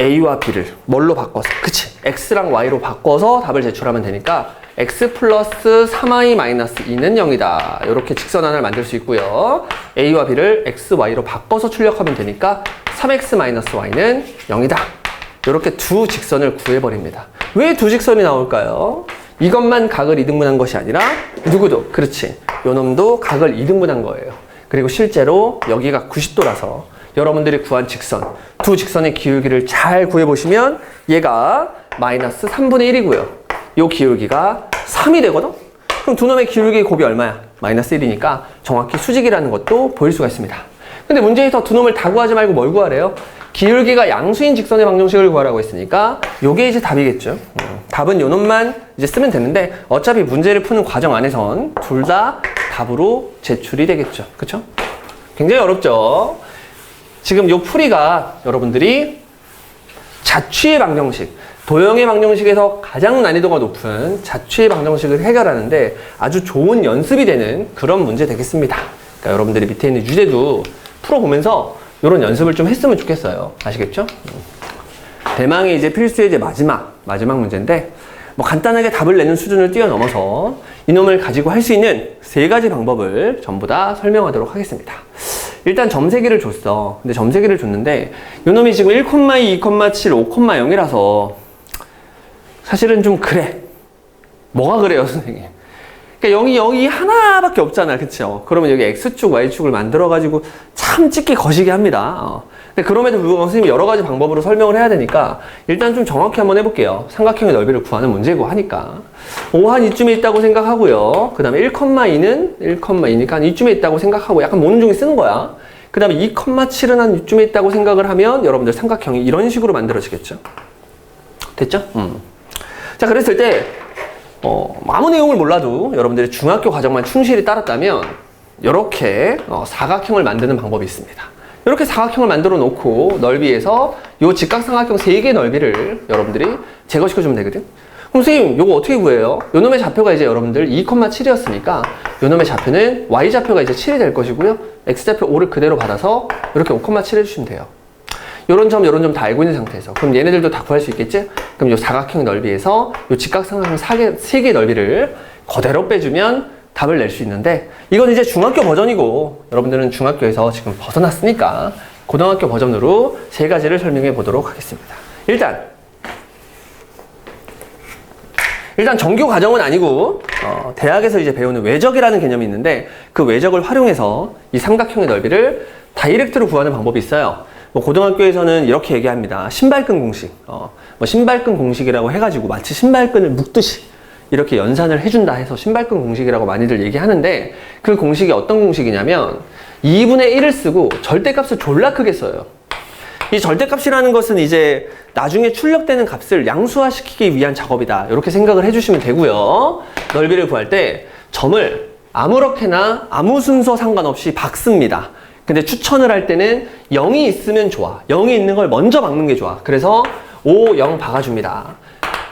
A와 B를 뭘로 바꿔서 그치? X랑 Y로 바꿔서 답을 제출하면 되니까 X 플러스 3i 마이너스 2는 0이다. 이렇게 직선 하나를 만들 수 있고요. A와 B를 X, Y로 바꿔서 출력하면 되니까 3X 마이너스 Y는 0이다. 이렇게 두 직선을 구해버립니다. 왜 두 직선이 나올까요? 이것만 각을 이등분한 것이 아니라 누구도 그렇지. 요 놈도 각을 이등분한 거예요. 그리고 실제로 여기가 90도라서 여러분들이 구한 직선, 두 직선의 기울기를 잘 구해보시면 얘가 마이너스 3분의 1이고요. 요 기울기가 3이 되거든? 그럼 두 놈의 기울기 곱이 얼마야? 마이너스 1이니까 정확히 수직이라는 것도 보일 수가 있습니다. 근데 문제에서 두 놈을 다 구하지 말고 뭘 구하래요? 기울기가 양수인 직선의 방정식을 구하라고 했으니까 요게 이제 답이겠죠. 답은 요 놈만 이제 쓰면 되는데 어차피 문제를 푸는 과정 안에선 둘 다 답으로 제출이 되겠죠. 그쵸? 굉장히 어렵죠? 지금 요 풀이가 여러분들이 자취의 방정식, 도형의 방정식에서 가장 난이도가 높은 자취의 방정식을 해결하는데 아주 좋은 연습이 되는 그런 문제 되겠습니다. 그러니까 여러분들이 밑에 있는 유제도 풀어보면서 이런 연습을 좀 했으면 좋겠어요. 아시겠죠? 대망의 이제 필수의 이제 마지막 문제인데 뭐 간단하게 답을 내는 수준을 뛰어넘어서 이놈을 가지고 할 수 있는 세 가지 방법을 전부 다 설명하도록 하겠습니다. 일단 점세기를 줬어. 근데 점세기를 줬는데 이놈이 지금 1,2, 2,7, 5,0이라서 사실은 좀 그래. 뭐가 그래요, 선생님? 그러니까 여기 하나밖에 없잖아. 그쵸? 그러면 여기 X축, Y축을 만들어가지고 참 찍기 거시기 합니다. 근데 그럼에도 불구하고 선생님이 여러 가지 방법으로 설명을 해야 되니까 일단 좀 정확히 한번 해볼게요. 삼각형의 넓이를 구하는 문제고 하니까. 5 한 이쯤에 있다고 생각하고요. 그 다음에 1,2니까 이쯤에 있다고 생각하고 약간 모는 중에 쓰는 거야. 그 다음에 2,7은 한 이쯤에 있다고 생각을 하면 여러분들 삼각형이 이런 식으로 만들어지겠죠. 됐죠? 자, 그랬을 때 아무 내용을 몰라도 여러분들이 중학교 과정만 충실히 따랐다면 이렇게 사각형을 만드는 방법이 있습니다. 이렇게 사각형을 만들어 놓고 넓이에서 이 직각삼각형 3개의 넓이를 여러분들이 제거시켜주면 되거든. 그럼 선생님 이거 어떻게 구해요? 요 놈의 좌표가 이제 여러분들 2,7이었으니까 요 놈의 좌표는 Y좌표가 이제 7이 될 것이고요. X좌표 5를 그대로 받아서 이렇게 5,7 해주시면 돼요. 요런 점 다 알고 있는 상태에서 그럼 얘네들도 다 구할 수 있겠지? 그럼 요 사각형 넓이에서 요 직각삼각형 3개의 넓이를 그대로 빼주면 답을 낼 수 있는데 이건 이제 중학교 버전이고 여러분들은 중학교에서 지금 벗어났으니까 고등학교 버전으로 세 가지를 설명해 보도록 하겠습니다. 일단 정규 과정은 아니고 대학에서 이제 배우는 외적이라는 개념이 있는데 그 외적을 활용해서 이 삼각형의 넓이를 다이렉트로 구하는 방법이 있어요. 뭐 고등학교에서는 이렇게 얘기합니다. 신발끈 공식. 뭐 신발끈 공식이라고 해가지고 마치 신발끈을 묶듯이 이렇게 연산을 해준다 해서 신발끈 공식이라고 많이들 얘기하는데 그 공식이 어떤 공식이냐면 2분의 1을 쓰고 절대값을 졸라 크게 써요. 이 절대값이라는 것은 이제 나중에 출력되는 값을 양수화시키기 위한 작업이다. 이렇게 생각을 해주시면 되고요. 넓이를 구할 때 점을 아무렇게나 아무 순서 상관없이 박습니다. 근데 추천을 할 때는 0이 있으면 좋아. 0이 있는 걸 먼저 박는 게 좋아. 그래서 5, 0 박아줍니다.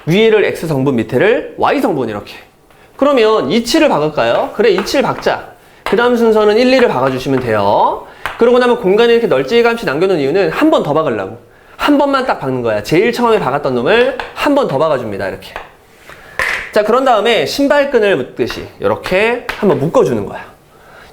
위에를 X성분, 밑에를 Y성분 이렇게. 그러면 2, 7을 박을까요? 그래, 2, 7 박자. 그 다음 순서는 1, 2를 박아주시면 돼요. 그러고 나면 공간에 이렇게 널찍이감없이 남겨놓은 이유는 한 번 더 박으려고. 한 번만 딱 박는 거야. 제일 처음에 박았던 놈을 한 번 더 박아줍니다. 이렇게. 자, 그런 다음에 신발끈을 묶듯이 이렇게 한번 묶어주는 거야.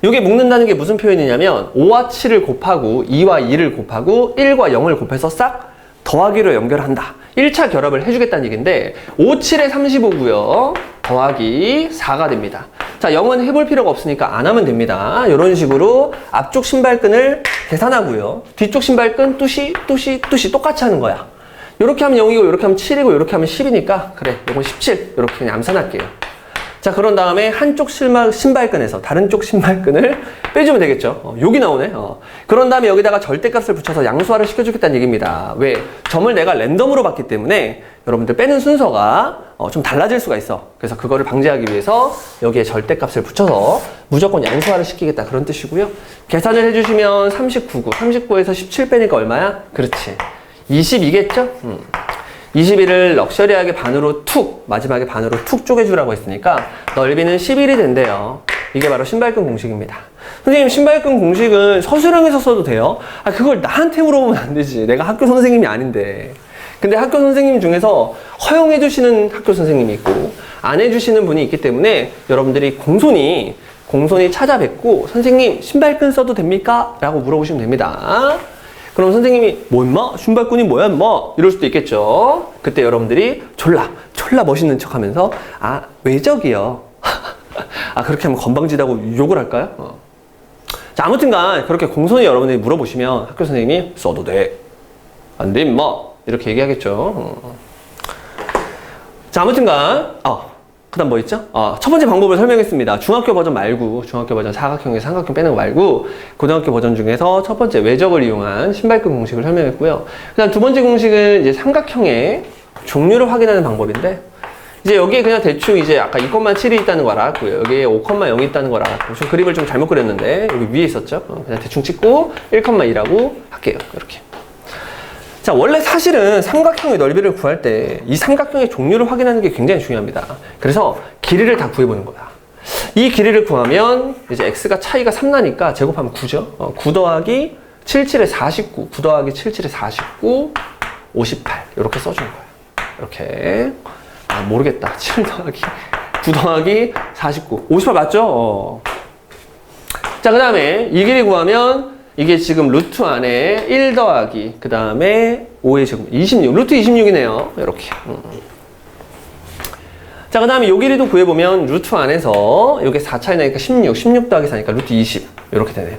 이게 묶는다는 게 무슨 표현이냐면 5와 7을 곱하고 2와 2를 곱하고 1과 0을 곱해서 싹 더하기로 연결한다. 1차 결합을 해주겠다는 얘기인데 5, 7에 35고요. 더하기 4가 됩니다. 자, 0은 해볼 필요가 없으니까 안 하면 됩니다. 이런 식으로 앞쪽 신발끈을 계산하고요. 뒤쪽 신발끈 뚜시 똑같이 하는 거야. 이렇게 하면 0이고 이렇게 하면 7이고 이렇게 하면 10이니까 그래, 이건 17 이렇게 그냥 암산할게요. 자, 그런 다음에 한쪽 신발끈에서 다른 쪽 신발끈을 빼주면 되겠죠. 여기 나오네. 그런 다음에 여기다가 절대값을 붙여서 양수화를 시켜주겠다는 얘기입니다. 왜? 점을 내가 랜덤으로 봤기 때문에 여러분들 빼는 순서가 좀 달라질 수가 있어. 그래서 그거를 방지하기 위해서 여기에 절대값을 붙여서 무조건 양수화를 시키겠다 그런 뜻이고요. 계산을 해주시면 39고 39에서 17 빼니까 얼마야? 그렇지, 22겠죠? 21을 럭셔리하게 반으로 툭, 마지막에 반으로 툭 쪼개주라고 했으니까 넓이는 11이 된대요. 이게 바로 신발끈 공식입니다. 선생님, 신발끈 공식은 서술형에서 써도 돼요? 아, 그걸 나한테 물어보면 안 되지. 내가 학교 선생님이 아닌데. 근데 학교 선생님 중에서 허용해 주시는 학교 선생님이 있고 안 해주시는 분이 있기 때문에 여러분들이 공손히 찾아뵙고 선생님, 신발끈 써도 됩니까? 라고 물어보시면 됩니다. 그럼 선생님이 뭐 임마? 신발끈이 뭐야 임마? 이럴 수도 있겠죠. 그때 여러분들이 졸라 멋있는 척 하면서 아, 외적이요. 아, 그렇게 하면 건방지다고 욕을 할까요? 자, 아무튼간 그렇게 공손히 여러분들이 물어보시면 학교 선생님이 써도 돼, 안 돼 임마, 이렇게 얘기하겠죠. 자, 아무튼간 그 다음 뭐 있죠? 첫 번째 방법을 설명했습니다. 중학교 버전 말고, 중학교 버전 사각형에서 삼각형 빼는 거 말고 고등학교 버전 중에서 첫 번째 외적을 이용한 신발끈 공식을 설명했고요. 그 다음 두 번째 공식은 이제 삼각형의 종류를 확인하는 방법인데, 이제 여기에 그냥 대충 이제 아까 2,7이 있다는 거 알았고요. 여기에 5,0이 있다는 걸 알았고, 좀 그림을 좀 잘못 그렸는데 여기 위에 있었죠? 그냥 대충 찍고 1,2라고 할게요. 이렇게. 자, 원래 사실은 삼각형의 넓이를 구할 때 이 삼각형의 종류를 확인하는 게 굉장히 중요합니다. 그래서 길이를 다 구해보는 거야. 이 길이를 구하면 이제 x가 차이가 3 나니까 제곱하면 9죠. 9 더하기 77에 49, 9 더하기 77에 49, 58 이렇게 써주는 거야. 이렇게. 아, 모르겠다. 7 더하기 9 더하기 49, 58 맞죠? 자, 그 다음에 이 길이 구하면 이게 지금 루트 안에 1 더하기 그 다음에 5의 제곱 26, 루트 26이네요. 이렇게. 자, 그 다음에 요 길이도 구해보면 루트 안에서 요게 4 차이 나니까 16 더하기 4니까 루트 20 이렇게 되네요.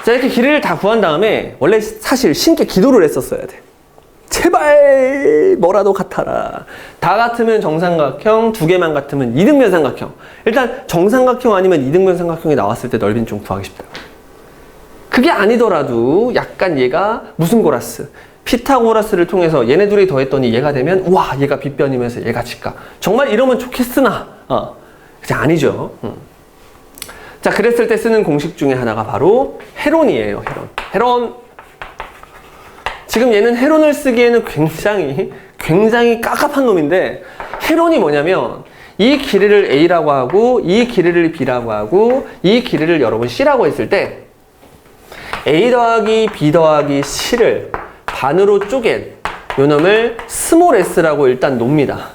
자, 이렇게 길이를 다 구한 다음에 원래 사실 신께 기도를 했었어야 돼. 제발 뭐라도 같아라. 다 같으면 정삼각형, 두 개만 같으면 이등변 삼각형. 일단 정삼각형 아니면 이등변 삼각형이 나왔을 때 넓이는 좀 구하기 쉽다. 그게 아니더라도 약간 얘가 무슨 고라스, 피타고라스를 통해서 얘네 둘이 더했더니 얘가 되면 우와, 얘가 빗변이면서 얘가 직각. 정말 이러면 좋겠으나 그게 아니죠. 자, 그랬을 때 쓰는 공식 중에 하나가 바로 헤론이에요. 헤론. 지금 얘는 헤론을 쓰기에는 굉장히 깝깝한 놈인데, 헤론이 뭐냐면 이 길이를 A라고 하고 이 길이를 B라고 하고 이 길이를 여러분 C라고 했을 때 A 더하기 B 더하기 C를 반으로 쪼갠 요 놈을 스몰 s라고 일단 놉니다.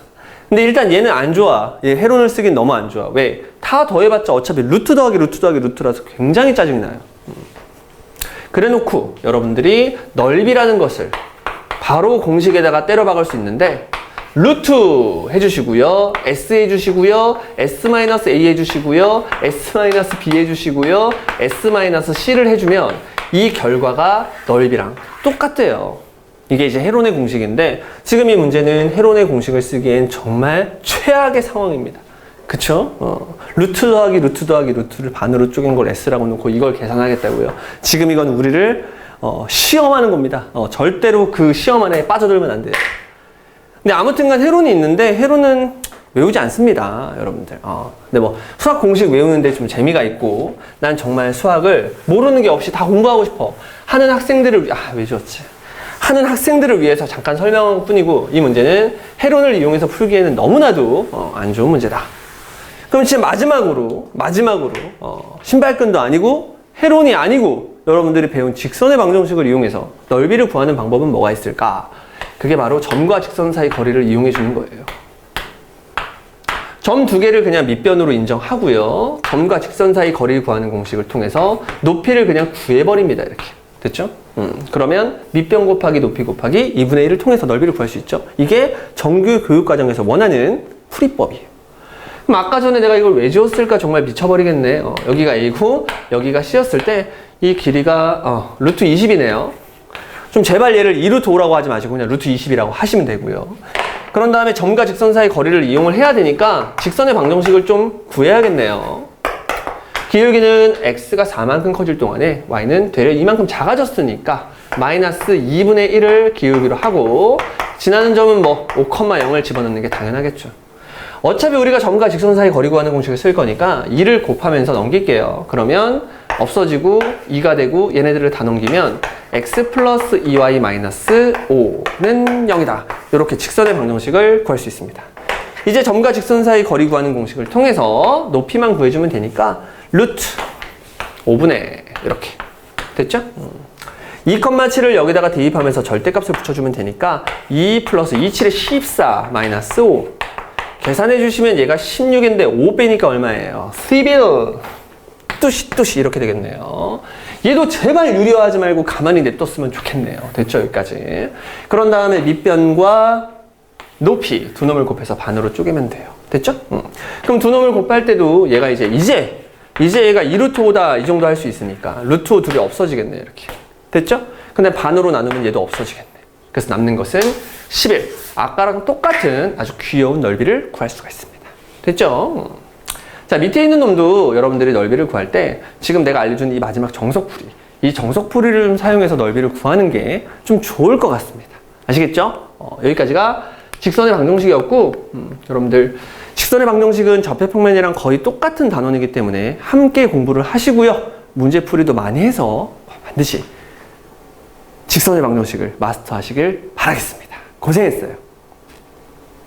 근데 일단 얘는 안 좋아. 얘 헤론을 쓰긴 너무 안 좋아. 왜? 다 더해봤자 어차피 루트 더하기 루트라서 굉장히 짜증이 나요. 그래놓고 여러분들이 넓이라는 것을 바로 공식에다가 때려 박을 수 있는데 루트 해주시고요, S 해주시고요, S-A 해주시고요, S-B 해주시고요, S-C를 해주면 이 결과가 넓이랑 똑같대요. 이게 이제 헤론의 공식인데 지금 이 문제는 헤론의 공식을 쓰기엔 정말 최악의 상황입니다. 그쵸? 루트 더하기 루트 더하기 루트를 반으로 쪼갠 걸 S라고 놓고 이걸 계산하겠다고요. 지금 이건 우리를 시험하는 겁니다. 절대로 그 시험 안에 빠져들면 안 돼요. 근데 아무튼간 헤론이 있는데 헤론은 외우지 않습니다, 여러분들. 근데 뭐 수학 공식 외우는데 좀 재미가 있고 난 정말 수학을 모르는 게 없이 다 공부하고 싶어 하는 학생들을 왜 지웠지? 하는 학생들을 위해서 잠깐 설명한 뿐이고 이 문제는 헤론을 이용해서 풀기에는 너무나도 안 좋은 문제다. 그럼 지금 마지막으로 신발끈도 아니고 헤론이 아니고 여러분들이 배운 직선의 방정식을 이용해서 넓이를 구하는 방법은 뭐가 있을까? 그게 바로 점과 직선 사이 거리를 이용해 주는 거예요. 점 두 개를 그냥 밑변으로 인정하고요. 점과 직선 사이 거리를 구하는 공식을 통해서 높이를 그냥 구해버립니다. 이렇게. 됐죠? 그러면 밑변 곱하기 높이 곱하기 2분의 1을 통해서 넓이를 구할 수 있죠. 이게 정규 교육과정에서 원하는 풀이법이에요. 그럼 아까 전에 내가 이걸 왜 지웠을까 정말 미쳐버리겠네. 여기가 A고 여기가 C였을 때 이 길이가 루트 20이네요. 좀 제발 얘를 2루트 5라고 하지 마시고 그냥 루트 20이라고 하시면 되고요. 그런 다음에 점과 직선 사이 거리를 이용을 해야 되니까 직선의 방정식을 좀 구해야겠네요. 기울기는 x가 4만큼 커질 동안에 y는 되려 이만큼 작아졌으니까 마이너스 2분의 1을 기울기로 하고 지나는 점은 뭐 5,0을 집어넣는 게 당연하겠죠. 어차피 우리가 점과 직선 사이 거리 구하는 공식을 쓸 거니까 2를 곱하면서 넘길게요. 그러면 없어지고 2가 되고 얘네들을 다 넘기면 x 플러스 2y 마이너스 5는 0이다. 이렇게 직선의 방정식을 구할 수 있습니다. 이제 점과 직선 사이 거리 구하는 공식을 통해서 높이만 구해주면 되니까 루트 5분의 이렇게 됐죠? 2,7을 여기다가 대입하면서 절대값을 붙여주면 되니까 2 플러스 27의 14 마이너스 5 계산해 주시면 얘가 16인데 5 빼니까 얼마예요? 11 뚜시 이렇게 되겠네요. 얘도 제발 유리화하지 말고 가만히 냅뒀으면 좋겠네요. 됐죠? 여기까지. 그런 다음에 밑변과 높이 두 놈을 곱해서 반으로 쪼개면 돼요. 됐죠? 그럼 두 놈을 곱할 때도 얘가 이제 얘가 2루트 5다 이 정도 할 수 있으니까 루트 5 두 개 없어지겠네. 이렇게. 됐죠? 근데 반으로 나누면 얘도 없어지겠네. 그래서 남는 것은 11. 아까랑 똑같은 아주 귀여운 넓이를 구할 수가 있습니다. 됐죠? 자, 밑에 있는 놈도 여러분들이 넓이를 구할 때 지금 내가 알려준 이 마지막 정석풀이, 이 정석풀이를 좀 사용해서 넓이를 구하는 게 좀 좋을 것 같습니다. 아시겠죠? 여기까지가 직선의 방정식이었고 여러분들 직선의 방정식은 접해평면이랑 거의 똑같은 단원이기 때문에 함께 공부를 하시고요. 문제풀이도 많이 해서 반드시 직선의 방정식을 마스터하시길 바라겠습니다. 고생했어요.